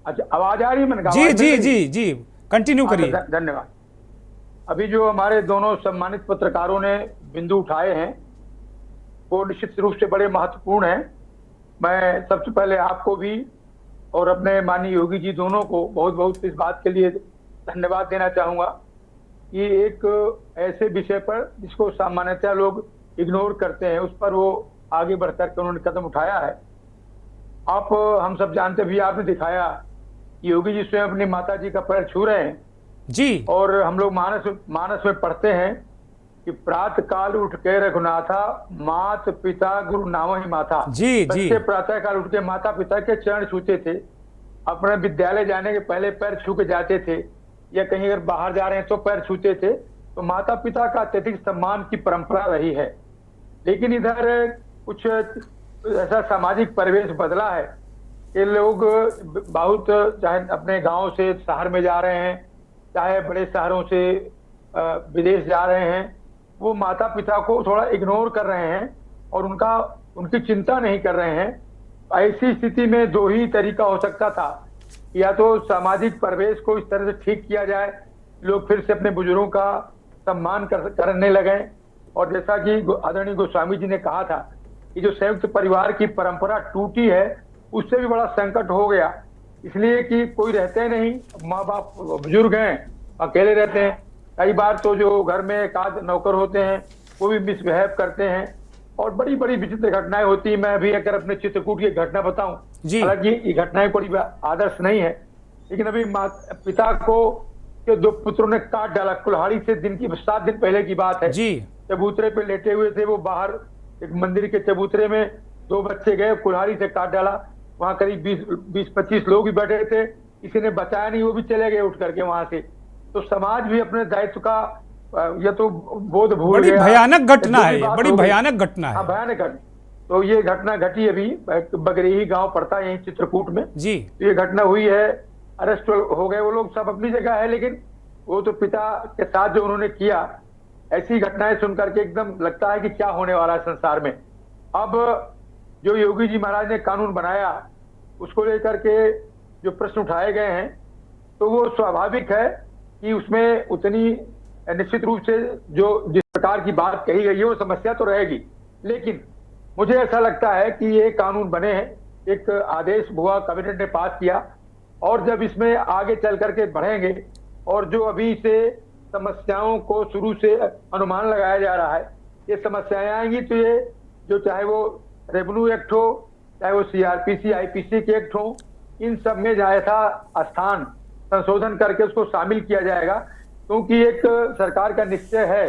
D: अच्छा, आवाज आ रही है? मैंने कहा
A: जी जी जी जी, कंटिन्यू करिए।
D: धन्यवाद। अभी जो हमारे दोनों सम्मानित पत्रकारों ने बिंदु उठाए हैं वो निश्चित रूप से बड़े महत्वपूर्ण हैं। मैं सबसे पहले आपको भी और अपने माननीय योगी जी दोनों को बहुत बहुत इस बात के लिए धन्यवाद देना चाहूंगा कि एक ऐसे विषय पर जिसको सामान्यतः लोग इग्नोर करते हैं, उस पर वो आगे बढ़कर के उन्होंने कदम उठाया है। आप हम सब जानते भी, आपने दिखाया कि योगी जी स्वयं अपनी माता जी का पैर छू रहे हैं
A: जी।
D: और हम लोग मानस में पढ़ते हैं कि प्रातः काल उठ के रघुनाथा, मात पिता गुरु नाम ही माता।
A: जी जी।
D: बच्चे प्रातः काल उठ के माता पिता के चरण छूते थे, अपने विद्यालय जाने के पहले पैर छू के जाते थे, या कहीं अगर बाहर जा रहे हैं तो पैर छूते थे। तो माता पिता का अत्यधिक सम्मान की परंपरा रही है। लेकिन इधर कुछ ऐसा सामाजिक परिवेश बदला है कि लोग बहुत, चाहे अपने गांव से शहर में जा रहे हैं, चाहे बड़े शहरों से विदेश जा रहे हैं, वो माता पिता को थोड़ा इग्नोर कर रहे हैं और उनकी चिंता नहीं कर रहे हैं। ऐसी स्थिति में दो ही तरीका हो सकता था, या तो सामाजिक परिवेश को इस तरह से ठीक किया जाए, लोग फिर से अपने बुजुर्गों का सम्मान करने लगे, और जैसा कि आदरणीय गोस्वामी जी ने कहा था कि जो संयुक्त परिवार की परंपरा टूटी है, उससे भी बड़ा संकट हो गया। इसलिए कि कोई रहते नहीं, माँ बाप बुजुर्ग हैं, अकेले रहते हैं। कई बार तो जो घर में एक आध नौकर होते हैं वो भी मिसबिहेव करते हैं और बड़ी बड़ी विचित्र घटनाएं होती है। मैं अभी अगर अपने चित्रकूट की घटना बताऊं, हालांकि ये घटनाएं कोई आदर्श नहीं है, लेकिन अभी पिता को के दो पुत्रों ने काट डाला कुल्हाड़ी से। 7 दिन पहले की बात है जी। चबूतरे पे लेटे हुए थे वो, बाहर एक मंदिर के चबूतरे में 2 बच्चे गए, कुल्हाड़ी से काट डाला। वहां करीब 20-25 लोग भी बैठे थे, किसी ने बचाया नहीं, वो भी चले गए उठ करके वहां से। तो समाज भी अपने दायित्व का या तो बोध भूल गया।
A: भयानक घटना है, बड़ी भयानक घटना है।
D: भयानक घटना। तो ये घटना घटी अभी, बगरेही गांव पड़ता है यहीं चित्रकूट में जी। ये घटना हुई है, अरेस्ट हो गए वो लोग, सब अपनी जगह है, लेकिन वो तो पिता के साथ जो उन्होंने किया, ऐसी घटनाएं सुनकर के एकदम लगता है कि क्या होने वाला है संसार में। अब जो योगी जी महाराज ने कानून बनाया, उसको लेकर के जो प्रश्न उठाए गए हैं, तो वो स्वाभाविक है कि उसमें उतनी निश्चित रूप से जो जिस प्रकार की बात कही गई है वो समस्या तो रहेगी। लेकिन मुझे ऐसा लगता है कि ये कानून बने हैं, एक आदेश हुआ, कैबिनेट ने पास किया, और जब इसमें आगे चल करके बढ़ेंगे और जो अभी से समस्याओं को शुरू से अनुमान लगाया जा रहा है, ये समस्याएं आएंगी तो ये जो चाहे वो रेवेन्यू एक्ट हो, चाहे वो CRPC IPC के एक्ट हो, इन सब में यथा स्थान संशोधन करके उसको शामिल किया जाएगा। क्योंकि एक सरकार का निश्चय है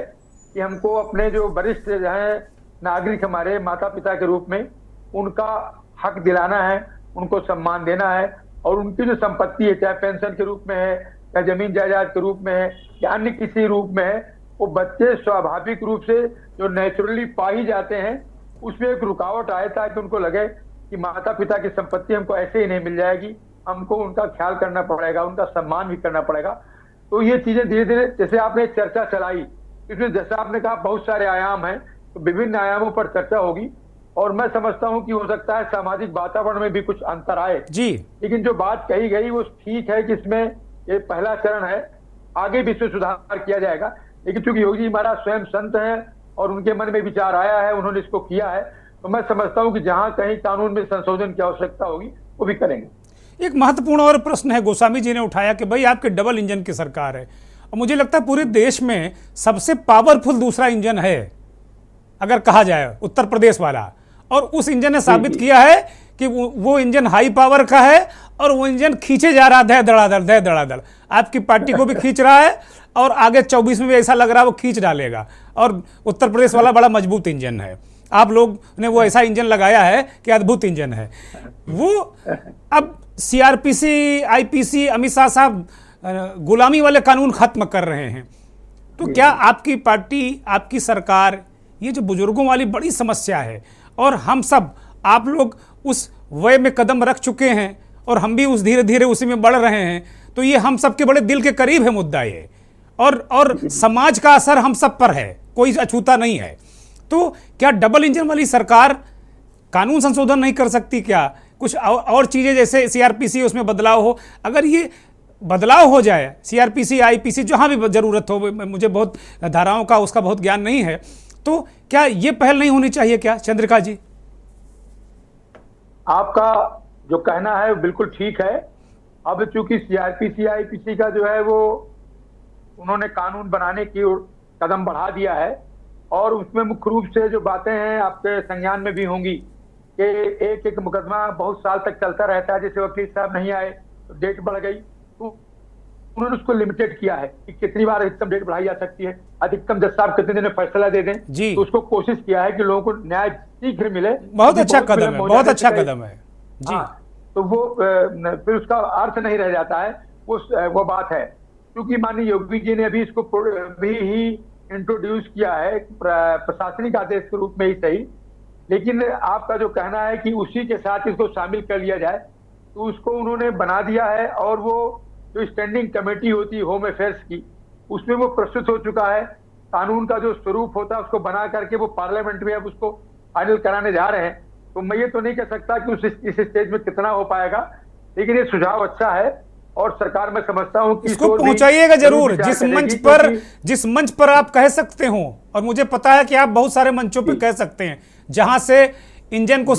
D: कि हमको अपने जो वरिष्ठ हैं नागरिक, हमारे माता पिता के रूप में, उनका हक दिलाना है, उनको सम्मान देना है, और उनकी जो संपत्ति है, चाहे पेंशन के रूप में है, चाहे जमीन जायदाद के रूप में है, या अन्य किसी रूप में है, वो बच्चे स्वाभाविक रूप से जो नेचुरली पा ही जाते हैं, उसमें एक रुकावट आए ताकि उनको लगे कि माता पिता की संपत्ति हमको ऐसे ही नहीं मिल जाएगी, हमको उनका ख्याल करना पड़ेगा, उनका सम्मान भी करना पड़ेगा। तो ये चीजें धीरे धीरे, जैसे आपने चर्चा चलाई, इसमें जैसे आपने कहा बहुत सारे आयाम हैं, तो विभिन्न आयामों पर चर्चा होगी, और मैं समझता हूं कि हो सकता है सामाजिक वातावरण में भी कुछ अंतर आए जी। लेकिन जो बात कही गई वो ठीक है कि इसमें ये पहला चरण है, आगे भी इसमें सुधार किया जाएगा। लेकिन चूंकि योगी जी महाराज स्वयं संत हैं और उनके मन में विचार आया है, उन्होंने इसको किया है, तो मैं समझता हूं कि जहां कहीं कानून में संशोधन की आवश्यकता होगी वो भी करेंगे।
A: एक महत्वपूर्ण और प्रश्न है, गोस्वामी जी ने उठाया कि भाई आपके डबल इंजन की सरकार है, और मुझे लगता है पूरे देश में सबसे पावरफुल दूसरा इंजन है अगर कहा जाए, उत्तर प्रदेश वाला, और उस इंजन ने साबित किया है कि वो इंजन हाई पावर का है, और वो इंजन खींचे जा रहा है धड़ाधड़। आपकी पार्टी को भी खींच रहा है, और आगे 24 में भी ऐसा लग रहा है वो खींच डालेगा, और उत्तर प्रदेश वाला बड़ा मजबूत इंजन है। आप लोग ने वो ऐसा इंजन लगाया है कि अद्भुत इंजन है वो। अब सीआरपीसी, आईपीसी, अमित शाह साहब गुलामी वाले कानून खत्म कर रहे हैं। तो क्या आपकी पार्टी, आपकी सरकार, ये जो बुजुर्गों वाली बड़ी समस्या है और हम सब, आप लोग उस वय में कदम रख चुके हैं और हम भी उस धीरे धीरे उसी में बढ़ रहे हैं, तो ये हम सब के बड़े दिल के करीब है मुद्दा ये, और समाज का असर हम सब पर है, कोई अछूता नहीं है। तो क्या डबल इंजन वाली सरकार कानून संशोधन नहीं कर सकती? क्या कुछ और चीजें जैसे सीआरपीसी उसमें बदलाव हो? अगर ये बदलाव हो जाए, सीआरपीसी, आईपीसी, जहां भी जरूरत हो, मुझे बहुत धाराओं का उसका बहुत ज्ञान नहीं है, तो क्या ये पहल नहीं होनी चाहिए क्या चंद्रिका जी?
D: आपका जो कहना है वो बिल्कुल ठीक है। अब चूंकि सीआरपीसी, आईपीसी का जो है वो उन्होंने कानून बनाने की कदम बढ़ा दिया है, और उसमें मुख्य रूप से जो बातें हैं आपके संज्ञान में भी होंगी कि एक एक मुकदमा बहुत साल तक चलता रहता है। जैसे वकील साहब नहीं आए तो डेट बढ़ गई, तो उन्होंने उसको लिमिटेड किया है कि कितनी बार अधिकतम डेट बढ़ाई जा सकती है, अधिकतम जज साहब कितने दिन में फैसला दे दें। तो उसको कोशिश किया है कि लोगों को न्याय शीघ्र मिले।
A: बहुत अच्छा कदम है, बहुत अच्छा कदम है जी।
D: तो वो फिर उसका अर्थ नहीं रह जाता है, वो बात है। क्योंकि माननीय योगी जी ने अभी इसको भी ही इंट्रोड्यूस किया है प्रशासनिक आदेश के रूप में ही सही, लेकिन आपका जो कहना है कि उसी के साथ इसको शामिल कर लिया जाए, तो उसको उन्होंने बना दिया है। और वो जो स्टैंडिंग कमेटी होती है होम अफेयर्स की, उसमें वो प्रस्तुत हो चुका है। कानून का जो स्वरूप होता है उसको बना करके वो पार्लियामेंट में अब उसको फाइनल कराने जा रहे हैं। तो मैं ये तो नहीं कह सकता कि इस स्टेज में कितना हो पाएगा, लेकिन ये सुझाव अच्छा है और सरकार में समझता हूं कि
A: इसको पहुंचाइएगा जरूर जिस मंच पर आप कह सकते हो, और मुझे पता है कि आप बहुत सारे मंचों पर कह सकते हैं, जहां से इंजन को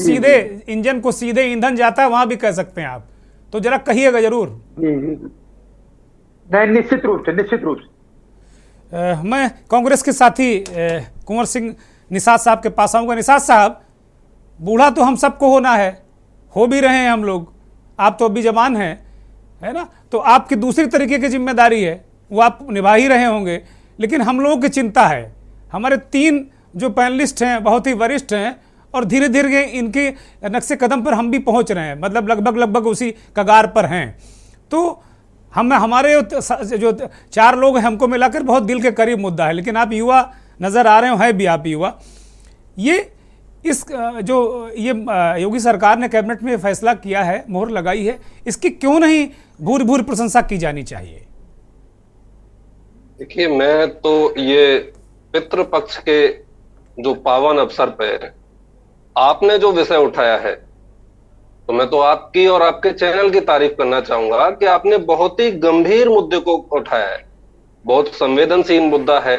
A: सीधे ईंधन जाता है, वहां भी कह सकते हैं आप, तो जरा कहिएगा जरूर।
D: नहीं, निश्चित रूप से
A: मैं कांग्रेस के साथी कुंवर सिंह निषाद साहब के पास आऊंगा। निषाद साहब, बूढ़ा तो हम सबको होना है, हो भी रहे हैं हम लोग, आप तो अभी जवान हैं, है ना, तो आपकी दूसरी तरीके की जिम्मेदारी है, वो आप निभा ही रहे होंगे। लेकिन हम लोगों की चिंता है, हमारे 3 जो पैनलिस्ट हैं बहुत ही वरिष्ठ हैं, और धीरे धीरे इनके नक्शे कदम पर हम भी पहुंच रहे हैं, मतलब लगभग उसी कगार पर हैं। तो हमारे जो 4 लोग हैं, हमको मिलाकर बहुत दिल के करीब मुद्दा है। लेकिन आप युवा नज़र आ रहे हो, है भी आप युवा। ये योगी सरकार ने कैबिनेट में फैसला किया है, मोहर लगाई है, इसकी क्यों नहीं भूरी भूरी प्रशंसा की जानी चाहिए?
E: देखिए, मैं तो ये पितृपक्ष के जो पावन अवसर पे आपने जो विषय उठाया है, तो मैं तो आपकी और आपके चैनल की तारीफ करना चाहूंगा कि आपने बहुत ही गंभीर मुद्दे को उठाया है, बहुत संवेदनशील मुद्दा है।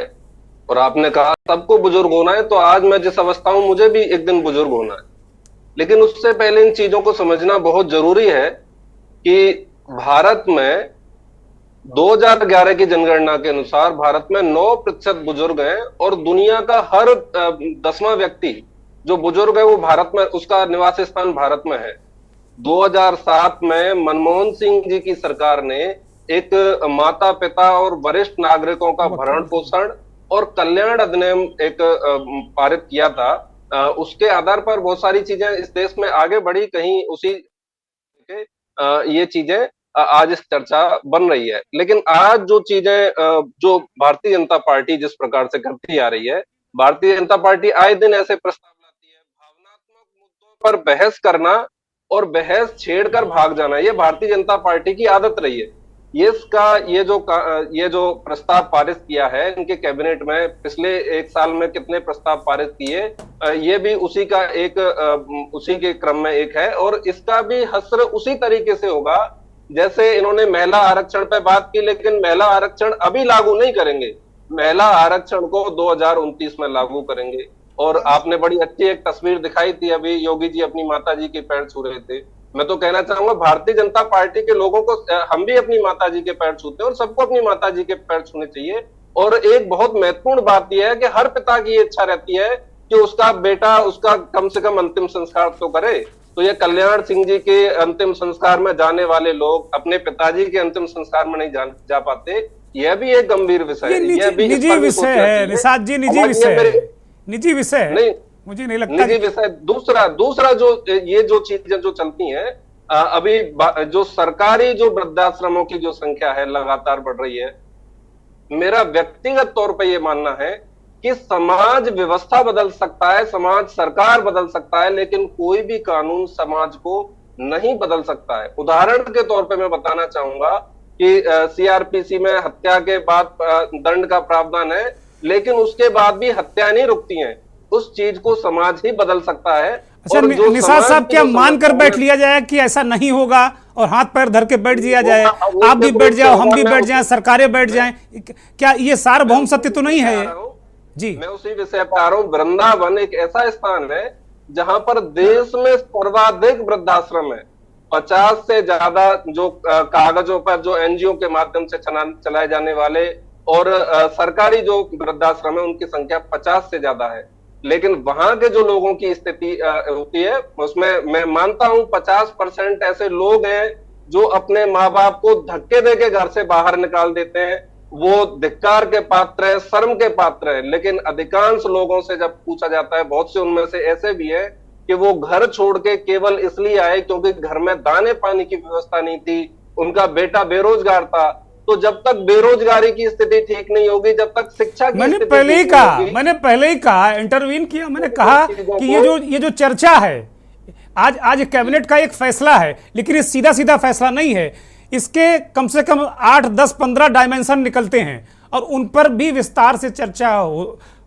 E: और आपने कहा सबको बुजुर्ग होना है, तो आज मैं जिस अवस्था हूं मुझे भी एक दिन बुजुर्ग होना है। लेकिन उससे पहले इन चीजों को समझना बहुत जरूरी है कि भारत में 2011 की जनगणना के अनुसार भारत में 9% बुजुर्ग हैं, और दुनिया का हर 10वां व्यक्ति जो बुजुर्ग है वो भारत में, उसका निवास स्थान भारत में है। 2007 में मनमोहन सिंह जी की सरकार ने एक माता पिता और वरिष्ठ नागरिकों का भरण पोषण और कल्याण अधिनियम एक पारित किया था। उसके आधार पर बहुत सारी चीजें इस देश में आगे बढ़ी, कहीं उसी ये चीजें आज इस चर्चा बन रही है। लेकिन आज जो चीजें जो भारतीय जनता पार्टी जिस प्रकार से करती आ रही है, भारतीय जनता पार्टी आए दिन ऐसे प्रस्ताव लाती है, भावनात्मक मुद्दों पर बहस करना और बहस छेड़कर भाग जाना, ये भारतीय जनता पार्टी की आदत रही है। ये जो प्रस्ताव पारित किया है इनके कैबिनेट में, पिछले 1 साल में कितने प्रस्ताव पारित किए, ये भी उसी के क्रम में एक है। और इसका भी हश्र उसी तरीके से होगा जैसे इन्होंने महिला आरक्षण पे बात की, लेकिन महिला आरक्षण अभी लागू नहीं करेंगे, महिला आरक्षण को 2029 में लागू करेंगे। और आपने बड़ी अच्छी एक तस्वीर दिखाई थी, अभी योगी जी अपनी माता जी के पैर छू रहे थे। मैं तो कहना चाहूंगा भारतीय जनता पार्टी के लोगों को, हम भी अपनी माता जी के पैर छूते हैं और सबको अपनी माता जी के पैर छूने चाहिए। और एक बहुत महत्वपूर्ण बात यह है कि हर पिता की इच्छा रहती है कि उसका बेटा उसका कम से कम अंतिम संस्कार तो करे। तो ये कल्याण सिंह जी के अंतिम संस्कार में जाने वाले लोग अपने पिताजी के अंतिम संस्कार में नहीं जा पाते, यह भी एक गंभीर विषय है।
A: निजी विषय है निषाद जी, निजी विषय है।
E: नहीं,
A: मुझे नहीं लगता
E: निजी विषय। दूसरा जो ये जो चीजें जो चलती हैं अभी जो सरकारी जो वृद्धाश्रमों की जो संख्या है लगातार बढ़ रही है। मेरा व्यक्तिगत तौर पे ये मानना है कि समाज व्यवस्था बदल सकता है, समाज सरकार बदल सकता है, लेकिन कोई भी कानून समाज को नहीं बदल सकता है। उदाहरण के तौर पे मैं बताना चाहूंगा कि सीआरपीसी में हत्या के बाद दंड का प्रावधान है, लेकिन उसके बाद भी हत्या नहीं रुकती हैं। उस चीज को समाज ही बदल सकता है।
A: अच्छा निसार साहब, क्या मानकर बैठ लिया जाए कि ऐसा नहीं होगा और हाथ पैर धर के बैठ दिया जाए, आप भी बैठ जाओ, हम भी बैठ जाएं, सरकारें बैठ जाएं, क्या ये सार्वभौम सत्य तो नहीं है जी?
E: मैं उसी विषय पर आ रहा हूँ। वृंदावन एक ऐसा स्थान है जहां पर देश में सर्वाधिक वृद्धाश्रम है। 50 से ज्यादा जो कागजों पर जो एनजीओ के माध्यम से चलाए जाने वाले और सरकारी जो वृद्धाश्रम है उनकी संख्या 50 से ज्यादा है। लेकिन वहां के जो लोगों की स्थिति होती है उसमें मैं मानता हूं 50% ऐसे लोग हैं जो अपने माँ बाप को धक्के देके घर से बाहर निकाल देते हैं। वो धिक्कार के पात्र है, शर्म के पात्र है। लेकिन अधिकांश लोगों से जब पूछा जाता है, बहुत से उनमें से ऐसे भी है कि वो घर छोड़ के केवल इसलिए आए क्योंकि घर में दाने पानी की व्यवस्था नहीं थी, उनका बेटा बेरोजगार था। तो जब तक बेरोजगारी की स्थिति ठीक नहीं होगी, जब तक शिक्षा की
A: मैंने पहले ही कहा इंटरवीन किया, मैंने कहा कि ये जो चर्चा है आज कैबिनेट का एक फैसला है, लेकिन ये सीधा सीधा फैसला नहीं है। इसके कम से कम 8, 10, 15 डायमेंशन निकलते हैं और उन पर भी विस्तार से चर्चा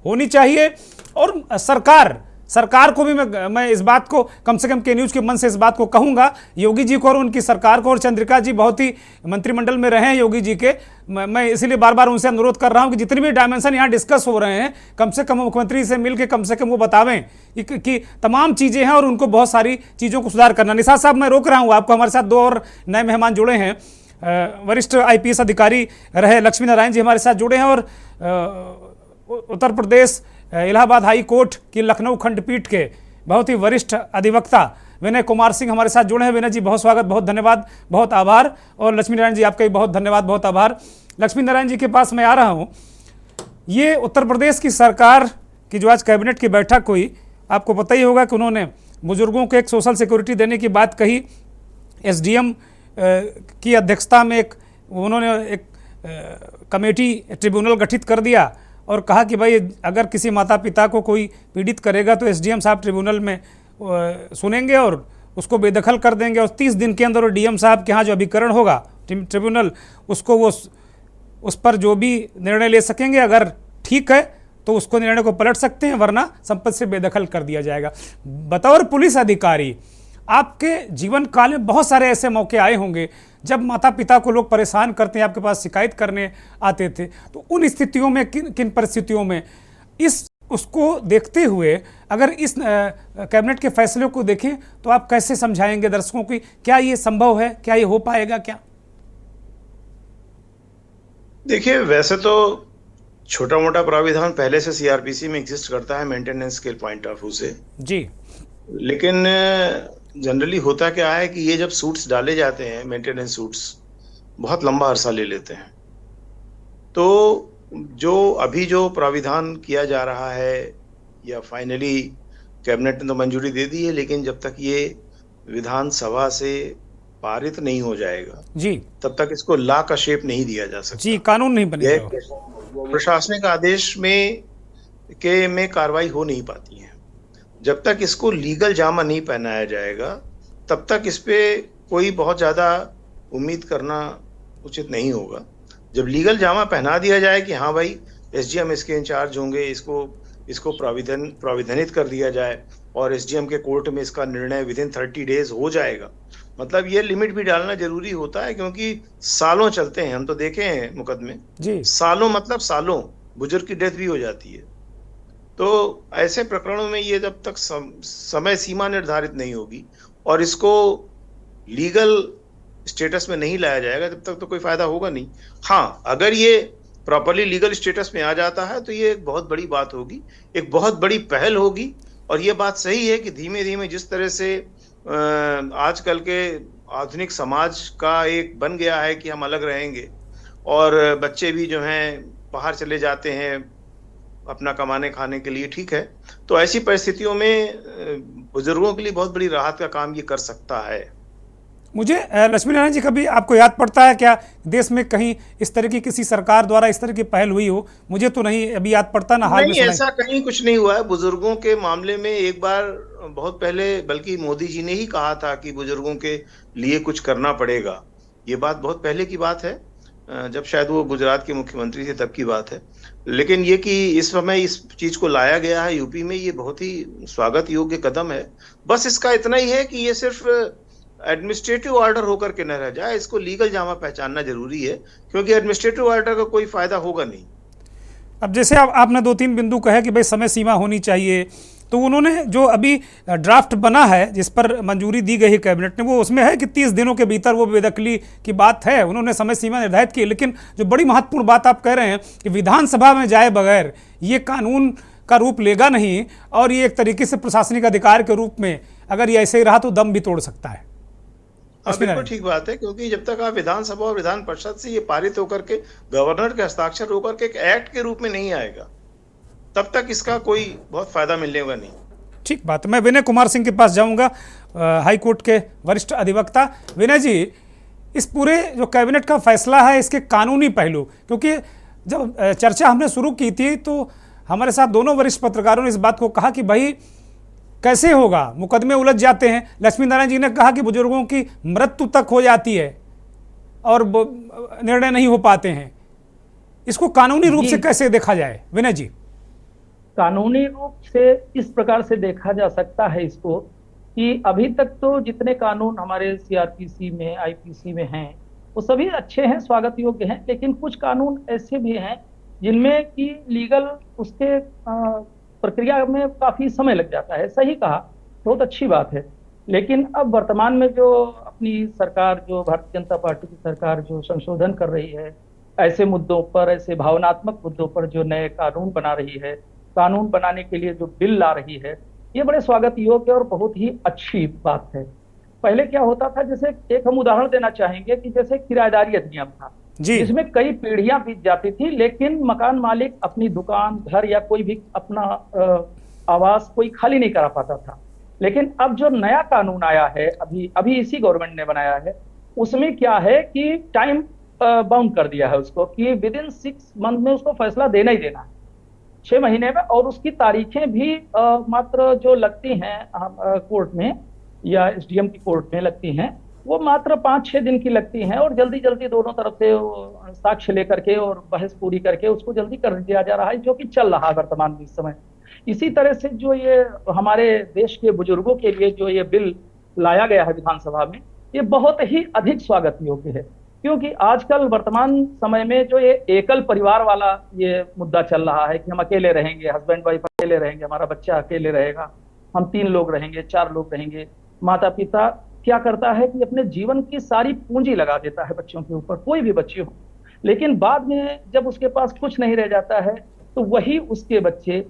A: होनी चाहिए। और सरकार को भी मैं इस बात को कम से कम के न्यूज के मन से इस बात को कहूंगा, योगी जी को और उनकी सरकार को, और चंद्रिका जी बहुत ही मंत्रिमंडल में रहे हैं योगी जी के, मैं इसीलिए बार बार उनसे अनुरोध कर रहा हूं कि जितने भी डायमेंशन यहां डिस्कस हो रहे हैं कम से कम मुख्यमंत्री से मिलकर कम से कम वो बतावें कि तमाम चीजें हैं और उनको बहुत सारी चीजों को सुधार करना। निसार साहब, मैं रोक रहा हूं आपको, हमारे साथ 2 और नए मेहमान जुड़े हैं। वरिष्ठ IPS अधिकारी रहे लक्ष्मी नारायण जी हमारे साथ जुड़े हैं और उत्तर प्रदेश इलाहाबाद हाई कोर्ट की लखनऊ खंडपीठ के बहुत ही वरिष्ठ अधिवक्ता विनय कुमार सिंह हमारे साथ जुड़े हैं। विनय जी, बहुत स्वागत, बहुत धन्यवाद, बहुत आभार। और लक्ष्मी नारायण जी, आपका भी बहुत धन्यवाद, बहुत आभार। लक्ष्मी नारायण जी के पास मैं आ रहा हूं। ये उत्तर प्रदेश की सरकार की जो आज कैबिनेट की बैठक हुई, आपको पता ही होगा कि उन्होंने बुजुर्गों को एक सोशल सिक्योरिटी देने की बात कही। SDM की अध्यक्षता में उन्होंने एक कमेटी ट्रिब्यूनल गठित कर दिया और कहा कि भाई अगर किसी माता पिता को कोई पीड़ित करेगा तो SDM साहब ट्रिब्यूनल में सुनेंगे और उसको बेदखल कर देंगे और 30 दिन के अंदर DM साहब के यहाँ जो अभिकरण होगा ट्रिब्यूनल उसको वो उस पर जो भी निर्णय ले सकेंगे, अगर ठीक है तो उसको निर्णय को पलट सकते हैं, वरना संपत्ति से बेदखल कर दिया जाएगा। बतौर पुलिस अधिकारी आपके जीवन काल में बहुत सारे ऐसे मौके आए होंगे जब माता पिता को लोग परेशान करते हैं, आपके पास शिकायत करने आते थे, तो उन स्थितियों में किन परिस्थितियों में उसको देखते हुए अगर इस कैबिनेट के फैसले को देखें तो आप कैसे समझाएंगे दर्शकों की, क्या ये संभव है, क्या ये हो पाएगा क्या?
F: देखिए, वैसे तो छोटा मोटा प्राविधान पहले से CRPC में एग्जिस्ट करता है मेंटेनेंस के पॉइंट ऑफ व्यू से जी, लेकिन जनरली होता क्या है कि ये जब सूट्स डाले जाते हैं, मेंटेनेंस सूट्स बहुत लंबा अरसा ले लेते हैं। तो जो प्राविधान किया जा रहा है या फाइनली कैबिनेट ने तो मंजूरी दे दी है, लेकिन जब तक ये विधानसभा से पारित नहीं हो जाएगा जी, तब तक इसको लॉ का शेप नहीं दिया जा सकता जी, कानून नहीं बनेगा। प्रशासनिक आदेश में कार्रवाई हो नहीं पाती है। जब तक इसको लीगल जामा नहीं पहनाया जाएगा तब तक इस पे कोई बहुत ज्यादा उम्मीद करना उचित नहीं होगा। जब लीगल जामा पहना दिया जाए कि हाँ भाई SDM इसके इंचार्ज होंगे, इसको प्राविधानित कर दिया जाए और SDM के कोर्ट में इसका निर्णय विदिन 30 डेज हो जाएगा, मतलब ये लिमिट भी डालना जरूरी होता है क्योंकि सालों चलते हैं। हम तो देखे हैं मुकदमे जी, सालों मतलब सालों, बुजुर्ग की डेथ भी हो जाती है। तो ऐसे प्रकरणों में ये जब तक समय सीमा निर्धारित नहीं होगी और इसको लीगल स्टेटस में नहीं लाया जाएगा तब तक तो कोई फायदा होगा नहीं। हाँ, अगर ये प्रॉपरली लीगल स्टेटस में आ जाता है तो ये एक बहुत बड़ी बात होगी, एक बहुत बड़ी पहल होगी। और ये बात सही है कि धीमे धीमे जिस तरह से आजकल के आधुनिक समाज का एक बन गया है कि हम अलग रहेंगे और बच्चे भी जो हैं बाहर चले जाते हैं अपना कमाने खाने के लिए, ठीक है। तो ऐसी परिस्थितियों में बुजुर्गों के लिए बहुत बड़ी राहत का काम ये कर सकता है।
A: मुझे लक्ष्मी नारायण जी, कभी आपको याद पड़ता है क्या देश में कहीं इस तरह की किसी सरकार द्वारा इस तरह की पहल हुई हो? मुझे तो नहीं अभी याद पड़ता ना, हाल में
F: नहीं, ऐसा कहीं कुछ नहीं हुआ है। बुजुर्गों के मामले में एक बार बहुत पहले बल्कि मोदी जी ने ही कहा था कि बुजुर्गों के लिए कुछ करना पड़ेगा। ये बात बहुत पहले की बात है, जब शायद वो गुजरात के मुख्यमंत्री थे तब की बात है। लेकिन ये कि इस समय इस चीज को लाया गया है यूपी में, ये बहुत ही स्वागत योग्य कदम है। बस इसका इतना ही है कि ये सिर्फ एडमिनिस्ट्रेटिव ऑर्डर होकर के न रह जाए, इसको लीगल जामा पहचानना जरूरी है, क्योंकि एडमिनिस्ट्रेटिव ऑर्डर का कोई फायदा होगा नहीं।
A: अब जैसे आपने 2-3 बिंदु कहे कि भाई समय सीमा होनी चाहिए, तो उन्होंने जो अभी ड्राफ्ट बना है जिस पर मंजूरी दी गई है कैबिनेट ने, वो उसमें है कि 30 दिनों के भीतर वो बेदखली की बात है, उन्होंने समय सीमा निर्धारित की। लेकिन जो बड़ी महत्वपूर्ण बात आप कह रहे हैं कि विधानसभा में जाए बगैर ये कानून का रूप लेगा नहीं, और ये एक तरीके से प्रशासनिक अधिकार के रूप में अगर ये ऐसे ही रहा तो दम भी तोड़ सकता है।
F: बिल्कुल ठीक बात है, क्योंकि जब तक आप विधानसभा और विधान परिषद से ये पारित होकर के गवर्नर के हस्ताक्षर होकर के एक एक्ट के रूप में नहीं आएगा, तब तक इसका कोई बहुत फायदा मिलने वाला नहीं।
A: ठीक बात। मैं विनय कुमार सिंह के पास जाऊंगा, हाई कोर्ट के वरिष्ठ अधिवक्ता। विनय जी, इस पूरे जो कैबिनेट का फैसला है इसके कानूनी पहलू, क्योंकि जब चर्चा हमने शुरू की थी तो हमारे साथ दोनों वरिष्ठ पत्रकारों ने इस बात को कहा कि भाई कैसे होगा, मुकदमे उलझ जाते हैं। लक्ष्मी नारायण जी ने कहा कि बुजुर्गों की मृत्यु तक हो जाती है और निर्णय नहीं हो पाते हैं। इसको कानूनी रूप से कैसे देखा जाए विनय जी?
C: कानूनी रूप से इस प्रकार से देखा जा सकता है इसको कि अभी तक तो जितने कानून हमारे सीआरपीसी में, आईपीसी में हैं, वो सभी अच्छे हैं, स्वागत योग्य हैं। लेकिन कुछ कानून ऐसे भी हैं जिनमें कि लीगल उसके प्रक्रिया में काफी समय लग जाता है। सही कहा, बहुत अच्छी बात है। लेकिन अब वर्तमान में जो अपनी सरकार, जो भारतीय जनता पार्टी की सरकार जो संशोधन कर रही है, ऐसे मुद्दों पर, ऐसे भावनात्मक मुद्दों पर जो नए कानून बना रही है, कानून बनाने के लिए जो बिल ला रही है, ये बड़े स्वागत योग्य और बहुत ही अच्छी बात है। पहले क्या होता था, जैसे एक हम उदाहरण देना चाहेंगे कि जैसे किराएदारी अधिनियम था, जिसमें कई पीढ़ियां बीत जाती थी, लेकिन मकान मालिक अपनी दुकान, घर या कोई भी अपना आवास कोई खाली नहीं करा पाता था। लेकिन अब जो नया कानून आया है, अभी इसी गवर्नमेंट ने बनाया है, उसमें क्या है कि टाइम बाउंड कर दिया है उसको, कि विद इन 6 मंथ में उसको फैसला देना ही देना है, 6 महीने में। और उसकी तारीखें भी मात्र जो लगती हैं कोर्ट में या एसडीएम की कोर्ट में लगती हैं, वो मात्र 5-6 दिन की लगती हैं, और जल्दी जल्दी दोनों तरफ से साक्ष्य लेकर के और बहस पूरी करके उसको जल्दी कर दिया जा रहा है, जो कि चल रहा है वर्तमान में इस समय। इसी तरह से जो ये हमारे देश के बुजुर्गों के लिए जो ये बिल लाया गया है विधानसभा में, ये बहुत ही अधिक स्वागत योग्य है। क्योंकि आजकल वर्तमान समय में जो ये एकल परिवार वाला ये मुद्दा चल रहा है कि हम अकेले रहेंगे, हस्बैंड वाइफ अकेले रहेंगे, हमारा बच्चा अकेले रहेगा, हम 3 लोग रहेंगे, 4 लोग रहेंगे। माता पिता क्या करता है कि अपने जीवन की सारी पूंजी लगा देता है बच्चों के ऊपर, कोई भी बच्चे हो, लेकिन बाद में जब उसके पास कुछ नहीं रह जाता है तो वही उसके बच्चे,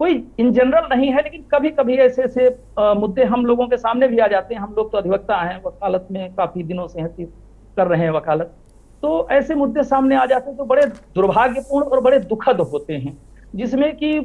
C: कोई इन जनरल नहीं है, लेकिन कभी कभी ऐसे ऐसे मुद्दे हम लोगों के सामने भी आ जाते हैं। हम लोग तो अधिवक्ता हैं, वकालत में काफी दिनों से हैं, कर रहे हैं वकालत, तो ऐसे मुद्दे सामने आ जाते हैं तो बड़े दुर्भाग्यपूर्ण और बड़े दुखद होते हैं, जिसमें कि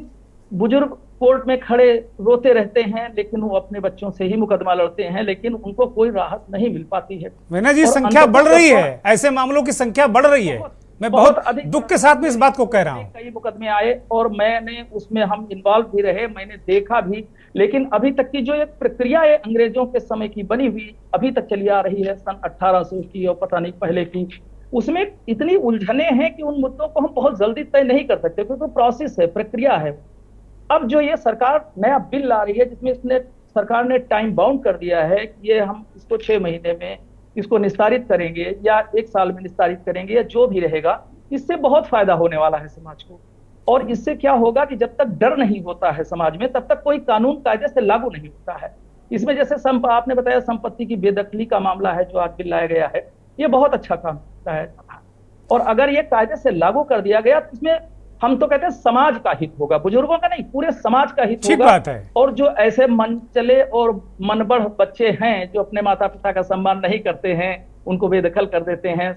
C: बुजुर्ग कोर्ट में खड़े रोते रहते हैं, लेकिन वो अपने बच्चों से ही मुकदमा लड़ते हैं, लेकिन उनको कोई राहत नहीं मिल पाती है।
A: विनय जी, संख्या बढ़ रही है, ऐसे मामलों की संख्या बढ़ रही है। मैं बहुत दुख के साथ में इस बात को कह रहा हूँ।
C: कई मुकदमे आए और मैंने उसमें, हम इन्वॉल्व भी रहे, मैंने देखा भी, लेकिन अभी तक की जो एक प्रक्रिया है अंग्रेजों के समय की बनी हुई अभी तक चली आ रही है, सन 1800 की और पता नहीं पहले की, उसमें इतनी उलझने हैं कि उन मुद्दों को हम बहुत जल्दी तय नहीं कर सकते, क्योंकि प्रोसेस है, प्रक्रिया है। अब जो ये सरकार नया बिल ला रही है, जिसमें इसने सरकार ने टाइम बाउंड कर दिया है कि ये हम इसको 6 महीने में इसको निस्तारित करेंगे या 1 साल में निस्तारित करेंगे या जो भी रहेगा, इससे बहुत फायदा होने वाला है समाज को। और इससे क्या होगा कि जब तक डर नहीं होता है समाज में, तब तक कोई कानून कायदे से लागू नहीं होता है। इसमें जैसे आपने बताया संपत्ति की बेदखली का मामला है जो आज बिल लाया गया है, ये बहुत अच्छा काम है, और अगर ये कायदे से लागू कर दिया गया तो इसमें हम तो कहते हैं समाज का हित होगा, बुजुर्गों का नहीं, पूरे समाज का हित होगा।
A: बात है।
C: और जो ऐसे मन चले और मनबढ़ बच्चे हैं जो अपने माता पिता का सम्मान नहीं करते हैं, उनको बेदखल कर देते हैं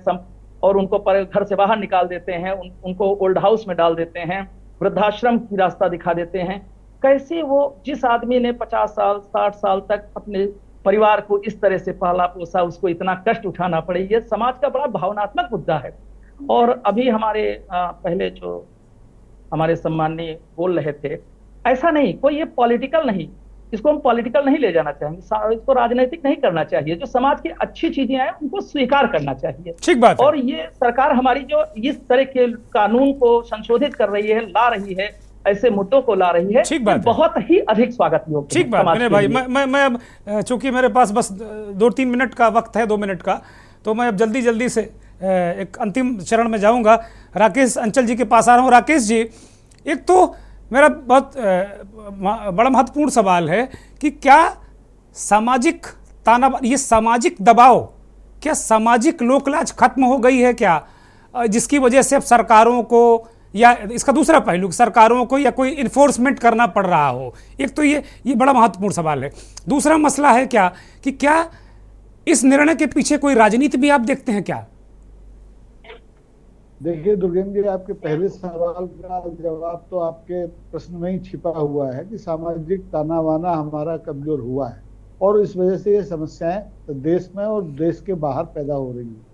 C: और उनको घर से बाहर निकाल देते हैं, उनको ओल्ड हाउस में डाल देते हैं,
G: वृद्धाश्रम की रास्ता दिखा देते हैं। कैसे वो जिस आदमी ने 50 साल 60 साल तक अपने परिवार को इस तरह से पाला पोसा, उसको इतना कष्ट उठाना पड़े, ये समाज का बड़ा भावनात्मक मुद्दा है। और अभी हमारे पहले जो हमारे सम्माननीय बोल रहे थे, ऐसा नहीं, कोई ये पॉलिटिकल नहीं, इसको हम पॉलिटिकल नहीं ले जाना चाहेंगे, इसको राजनीतिक नहीं करना चाहिए। जो समाज की अच्छी चीजें हैं उनको स्वीकार करना चाहिए।
A: ठीक बात है।
G: और ये सरकार हमारी जो इस तरह के कानून को संशोधित कर रही है, ला रही है, ऐसे मुद्दों को ला रही है,
A: ठीक बात है,
G: बहुत ही अधिक स्वागत योग्य।
A: ठीक बात मेरे भाई। मैं अब चूंकि मेरे पास बस 2-3 मिनट का वक्त है, 2 मिनट का, तो मैं अब जल्दी से एक अंतिम चरण में जाऊंगा। राकेश अंचल जी के पास आ रहा हूँ। राकेश जी, एक तो मेरा बहुत बड़ा महत्वपूर्ण सवाल है कि क्या सामाजिक ताना, ये सामाजिक दबाव, क्या सामाजिक लोकलाज खत्म हो गई है क्या, जिसकी वजह से अब सरकारों को, या इसका दूसरा पहलू, सरकारों को या कोई इन्फोर्समेंट करना पड़ रहा हो? एक तो ये बड़ा महत्वपूर्ण सवाल है। दूसरा मसला है क्या कि क्या इस निर्णय के पीछे कोई राजनीति भी आप देखते हैं क्या?
B: देखिए दुर्गेंद्र जी, आपके पहले सवाल का जवाब तो आपके प्रश्न में ही छिपा हुआ है कि सामाजिक ताना बाना हमारा कमजोर हुआ है और इस वजह से ये समस्याएं देश में और देश के बाहर पैदा हो रही है।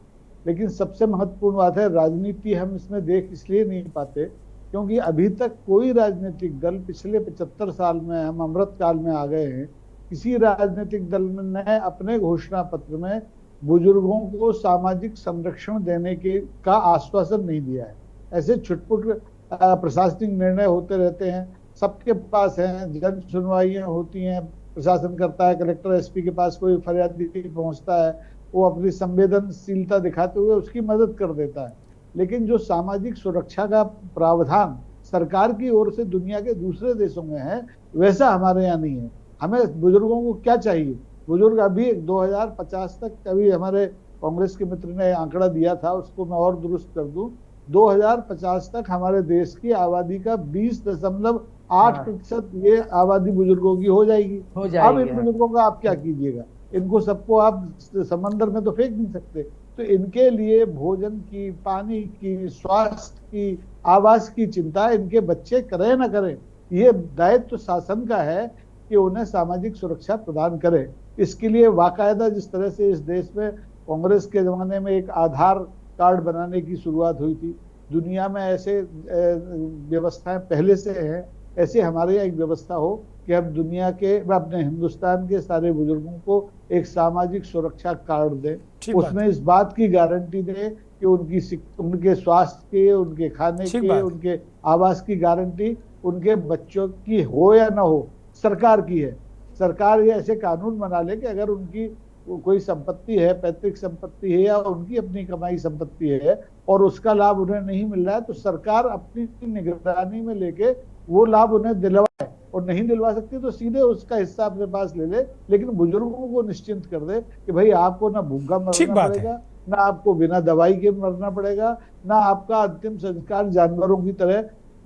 B: लेकिन सबसे महत्वपूर्ण बात है, राजनीति हम इसमें देख इसलिए नहीं पाते क्योंकि अभी तक कोई राजनीतिक दल, पिछले 75 साल में हम अमृत काल में आ गए हैं, किसी राजनीतिक दल ने अपने घोषणा पत्र में बुजुर्गों को सामाजिक संरक्षण देने के का आश्वासन नहीं दिया है। ऐसे छुटपुट प्रशासनिक निर्णय होते रहते हैं, सबके पास हैं, जन सुनवाइयां होती हैं, प्रशासन करता है, कलेक्टर एसपी के पास कोई फरियाद पहुंचता है, वो अपनी संवेदनशीलता दिखाते हुए उसकी मदद कर देता है। लेकिन जो सामाजिक सुरक्षा का प्रावधान सरकार की ओर से दुनिया के दूसरे देशों में है, वैसा हमारे यहाँ नहीं है। हमें बुजुर्गों को क्या चाहिए? बुजुर्ग अभी 2050 तक, कभी हमारे कांग्रेस के मित्र ने आंकड़ा दिया था, उसको मैं और दुरुस्त कर दूं, 2050 तक हमारे देश की आबादी का 20.8% ये आबादी बुजुर्गों की हो जाएगी। अब इन बुजुर्गों का आप क्या कीजिएगा? इनको सबको आप समंदर में तो फेंक नहीं सकते। तो इनके लिए भोजन की, पानी की, स्वास्थ्य की, आवास की चिंता इनके बच्चे करें ना करें, ये दायित्व शासन का है कि उन्हें सामाजिक सुरक्षा प्रदान करे। इसके लिए बाकायदा जिस तरह से इस देश में कांग्रेस के जमाने में एक आधार कार्ड बनाने की शुरुआत हुई थी, दुनिया में ऐसे व्यवस्थाएं पहले से हैं, ऐसे हमारे यहाँ एक व्यवस्था हो कि हम दुनिया के, अपने हिंदुस्तान के सारे बुजुर्गों को एक सामाजिक सुरक्षा कार्ड दें। उसमें इस बात की गारंटी दें कि उनके स्वास्थ्य के, उनके खाने के, उनके आवास की गारंटी उनके बच्चों की हो या ना हो, सरकार की है। सरकार ये ऐसे कानून बना ले कि अगर उनकी कोई संपत्ति है, पैतृक संपत्ति है या उनकी अपनी कमाई संपत्ति है और उसका लाभ उन्हें नहीं मिल रहा है, तो सरकार अपनी निगरानी में लेके वो लाभ उन्हें दिलवाए, और नहीं दिलवा सकती तो सीधे उसका हिस्सा अपने पास ले ले, लेकिन बुजुर्गों को निश्चिंत कर दे कि भाई आपको ना भूखा मरना पड़ेगा, ना आपको बिना दवाई के मरना पड़ेगा, ना आपका अंतिम संस्कार जानवरों की तरह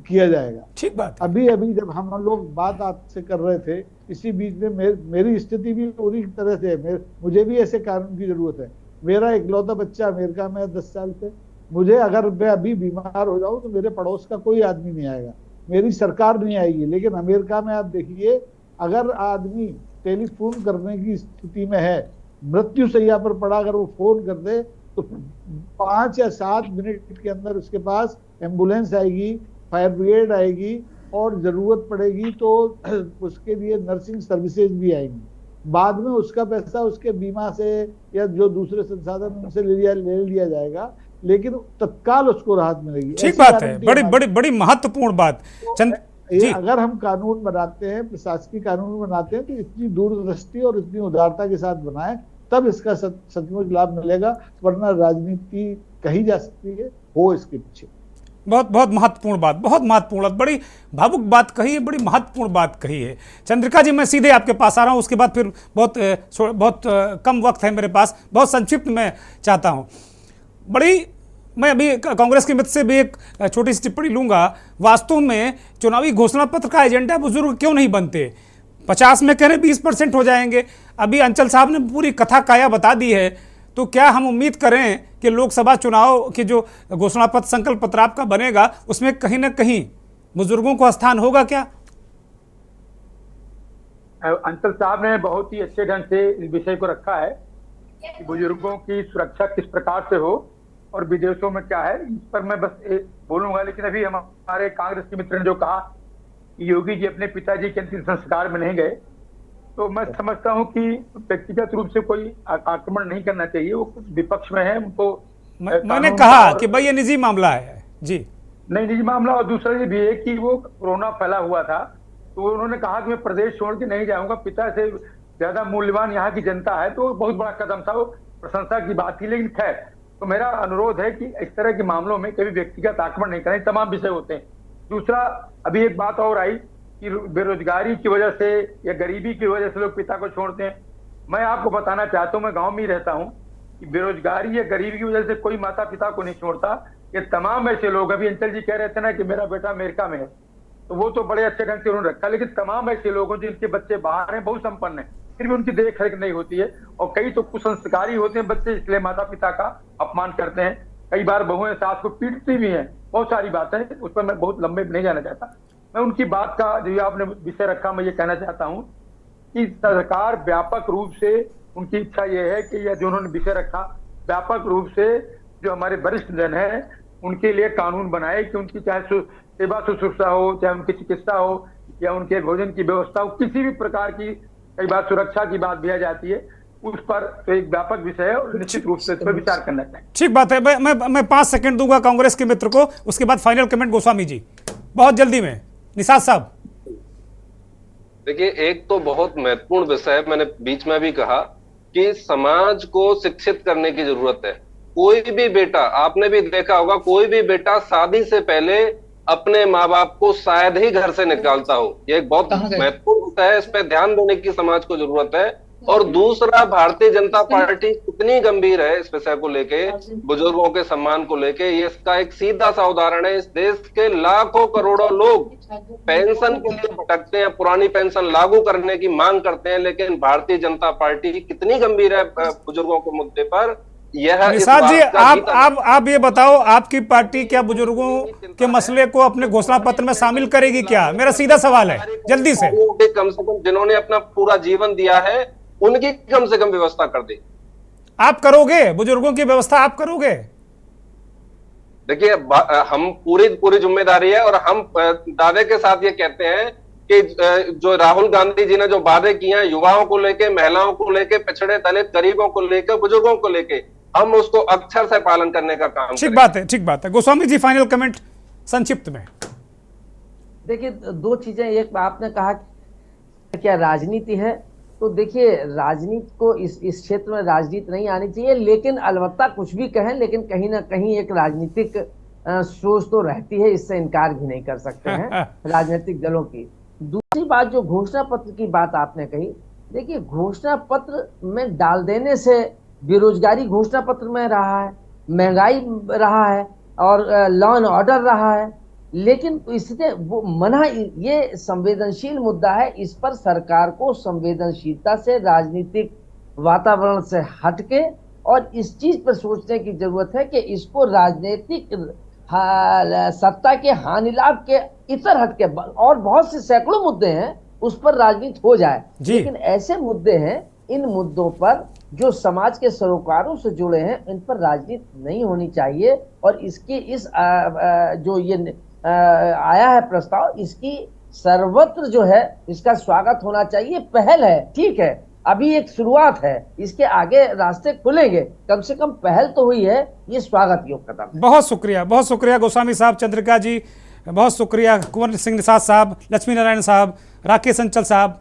B: किया जाएगा।
A: ठीक बात।
B: अभी जब हम लोग बात आपसे कर रहे थे, इसी बीच में मेरी स्थिति भी पूरी तरह से है, मुझे भी ऐसे कानून की जरूरत है। मेरा इकलौता बच्चा अमेरिका में है 10 साल से, मुझे अगर मैं अभी बीमार हो जाऊं तो मेरे पड़ोस का कोई आदमी नहीं आएगा, मेरी सरकार नहीं आएगी। लेकिन अमेरिका में आप देखिए, अगर आदमी टेलीफोन करने की स्थिति में है, मृत्यु शैया पर पड़ा, अगर वो फोन कर दे तो 5 या 7 मिनट के अंदर उसके पास एम्बुलेंस आएगी, फायर ब्रिगेड आएगी, और जरूरत पड़ेगी तो उसके लिए नर्सिंग सर्विसेज भी आएंगी। बाद में उसका पैसा उसके बीमा से या जो दूसरे संसाधन उनसे ले लिया जाएगा, लेकिन तत्काल उसको राहत मिलेगी।
A: ठीक बात है, बड़ी महत्वपूर्ण बात।
B: ये अगर हम कानून बनाते हैं, प्रशासकीय कानून बनाते हैं, तो इतनी दूरदृष्टि और इतनी उदारता के साथ बनाएं, तब इसका सचमुच लाभ मिलेगा, वरना राजनीति कही जा सकती है हो इसके पीछे।
A: बहुत महत्वपूर्ण बात, बहुत महत्वपूर्ण, बड़ी भावुक बात कही है, बड़ी महत्वपूर्ण बात कही है। चंद्रिका जी, मैं सीधे आपके पास आ रहा हूं, उसके बाद फिर बहुत कम वक्त है मेरे पास, बहुत संक्षिप्त मैं चाहता हूं। मैं अभी कांग्रेस के मित्र से भी एक छोटी सी टिप्पणी लूंगा। वास्तव में चुनावी घोषणा पत्र का एजेंडा बुजुर्ग क्यों नहीं बनते? 50 में कह रहे 20% हो जाएंगे। अभी अंचल साहब ने पूरी कथा काया बता दी है, तो क्या हम उम्मीद करें कि लोकसभा चुनाव की जो घोषणा पत्र, संकल्प पत्र आपका बनेगा, उसमें कहीं ना कहीं बुजुर्गों को स्थान होगा क्या?
D: अंचल साहब ने बहुत ही अच्छे ढंग से इस विषय को रखा है कि बुजुर्गों की सुरक्षा किस प्रकार से हो और विदेशों में क्या है, इस पर मैं बस बोलूंगा। लेकिन अभी हमारे कांग्रेस के मित्र ने जो कहा कि योगी जी अपने पिताजी के अंतिम संस्कार में नहीं गए, तो मैं समझता हूं कि व्यक्तिगत रूप से कोई आक्रमण नहीं करना चाहिए। वो विपक्ष में है, उनको
A: मैंने कहा कि भाई ये निजी मामला है जी,
D: नहीं निजी मामला। और दूसरा ये भी है कि वो कोरोना फैला हुआ था, तो उन्होंने कहा कि मैं प्रदेश छोड़ के नहीं जाऊंगा, पिता से ज्यादा मूल्यवान यहाँ की जनता है, तो बहुत बड़ा कदम था, वो प्रशंसा की बात थी। लेकिन खैर, तो मेरा अनुरोध है कि इस तरह के मामलों में कभी व्यक्तिगत आक्रमण नहीं करें, तमाम विषय होते हैं। दूसरा, अभी एक बात और आई कि बेरोजगारी की वजह से या गरीबी की वजह से लोग पिता को छोड़ते हैं। मैं आपको बताना चाहता हूँ, मैं गाँव में ही रहता हूँ, कि बेरोजगारी या गरीबी की वजह से कोई माता पिता को नहीं छोड़ता। ये तमाम ऐसे लोग, अभी अंचल जी कह रहे थे ना कि मेरा बेटा अमेरिका में है, तो वो तो बड़े अच्छे ढंग से उन्होंने रखा, लेकिन तमाम ऐसे लोग हैं जिनके बच्चे बाहर हैं, बहुत संपन्न हैं, फिर भी उनकी देख रेख नहीं होती है। और कई तो कुसंस्कारी होते हैं बच्चे, इसलिए माता पिता का अपमान करते हैं। कई बार बहुएं सास को पीटती भी हैं, बहुत सारी बातें, उस पर मैं बहुत लंबे नहीं जाना चाहता। मैं उनकी बात का जो आपने विषय रखा, मैं ये कहना चाहता हूँ कि सरकार व्यापक रूप से, उनकी इच्छा ये है कि यह जो उन्होंने विषय रखा, व्यापक रूप से जो हमारे वरिष्ठ जन है उनके लिए कानून बनाए कि उनकी चाहे सेवा शुश्रूषा हो, चाहे उनकी चिकित्सा हो या उनके भोजन की व्यवस्था हो, किसी भी प्रकार की, कई बार सुरक्षा की बात भी आ जाती है, उस पर तो एक व्यापक विषय है और निश्चित रूप से इस पर विचार करना चाहिए।
A: ठीक बात है। मैं 5 सेकंड दूंगा कांग्रेस के मित्र को, उसके बाद फाइनल कमेंट गोस्वामी जी, बहुत जल्दी में। निषाद साहब,
E: देखिए, एक तो बहुत महत्वपूर्ण विषय, मैंने बीच में भी कहा कि समाज को शिक्षित करने की जरूरत है। कोई भी बेटा, आपने भी देखा होगा, कोई भी बेटा शादी से पहले अपने माँ बाप को शायद ही घर से निकालता हो। ये एक बहुत महत्वपूर्ण विषय है, इस पर ध्यान देने की समाज को जरूरत है। और दूसरा, भारतीय जनता पार्टी कितनी गंभीर है इस विषय को लेके, बुजुर्गों के सम्मान को लेके। ये इसका एक सीधा सा उदाहरण है। इस देश के लाखों करोड़ों लोग पेंशन के लिए भटकते हैं, पुरानी पेंशन लागू करने की मांग करते हैं, लेकिन भारतीय जनता पार्टी कितनी गंभीर है बुजुर्गों के मुद्दे पर।
A: निषाद जी, आप ये बताओ, आपकी पार्टी क्या बुजुर्गों के मसले को अपने घोषणा पत्र में शामिल करेगी क्या? मेरा सीधा सवाल है, जल्दी से।
E: कम से कम जिन्होंने अपना पूरा जीवन दिया है उनकी कम से कम व्यवस्था कर दे।
A: आप करोगे बुजुर्गों की व्यवस्था? आप करोगे?
E: देखिए, हम पूरी जिम्मेदारी है और हम दावे के साथ ये कहते हैं कि जो राहुल गांधी जी ने जो वादे किए हैं युवाओं को लेके, महिलाओं को लेके, पिछड़े दलित गरीबों को लेके, बुजुर्गों को लेके, हम उसको अक्षर से पालन करने का काम
A: ठीक बात है, ठीक बात है। गोस्वामी जी, फाइनल कमेंट संक्षिप्त में।
C: देखिए, 2 चीजें। एक, आपने कहा क्या राजनीति है, तो देखिए राजनीति को इस क्षेत्र में राजनीति नहीं आनी चाहिए, लेकिन अलबत्ता कुछ भी कहें, लेकिन कहीं ना कहीं एक राजनीतिक सोच तो रहती है, इससे इनकार भी नहीं कर सकते हैं राजनीतिक दलों की। दूसरी बात, जो घोषणा पत्र की बात आपने कही, देखिए घोषणा पत्र में डाल देने से बेरोजगारी घोषणा पत्र में रहा है, महंगाई रहा है और लॉ एंड ऑर्डर रहा है, लेकिन इसने वो मना, ये संवेदनशील मुद्दा है, इस पर सरकार को संवेदनशीलता से, राजनीतिक वातावरण से हटके और इस चीज पर सोचने की जरूरत है कि इसको राजनीतिक सत्ता के हानि लाभ के इतर हटके, और बहुत से सैकड़ों मुद्दे हैं उस पर राजनीति हो जाए, लेकिन ऐसे मुद्दे हैं, इन मुद्दों पर जो समाज के सरोकारों से जुड़े हैं, इन पर राजनीति नहीं होनी चाहिए। और इसकी जो ये आया है प्रस्ताव, इसकी सर्वत्र जो है इसका स्वागत होना चाहिए। पहल है, ठीक है, अभी एक शुरुआत है, इसके आगे रास्ते खुलेंगे, कम से कम पहल तो हुई है, ये स्वागत योग्य कदम।
A: बहुत शुक्रिया गोस्वामी साहब, चंद्रिका जी बहुत शुक्रिया, कुंवर सिंह निषाद साहब, लक्ष्मी नारायण साहब, राकेश अंचल साहब,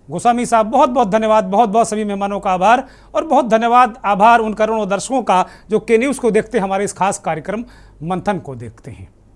A: गोस्वामी साहब, बहुत बहुत धन्यवाद। बहुत सभी मेहमानों का आभार, और बहुत धन्यवाद, आभार उन करोड़ों दर्शकों का जो के न्यूज़ को देखते हैं, हमारे इस खास कार्यक्रम मंथन को देखते हैं।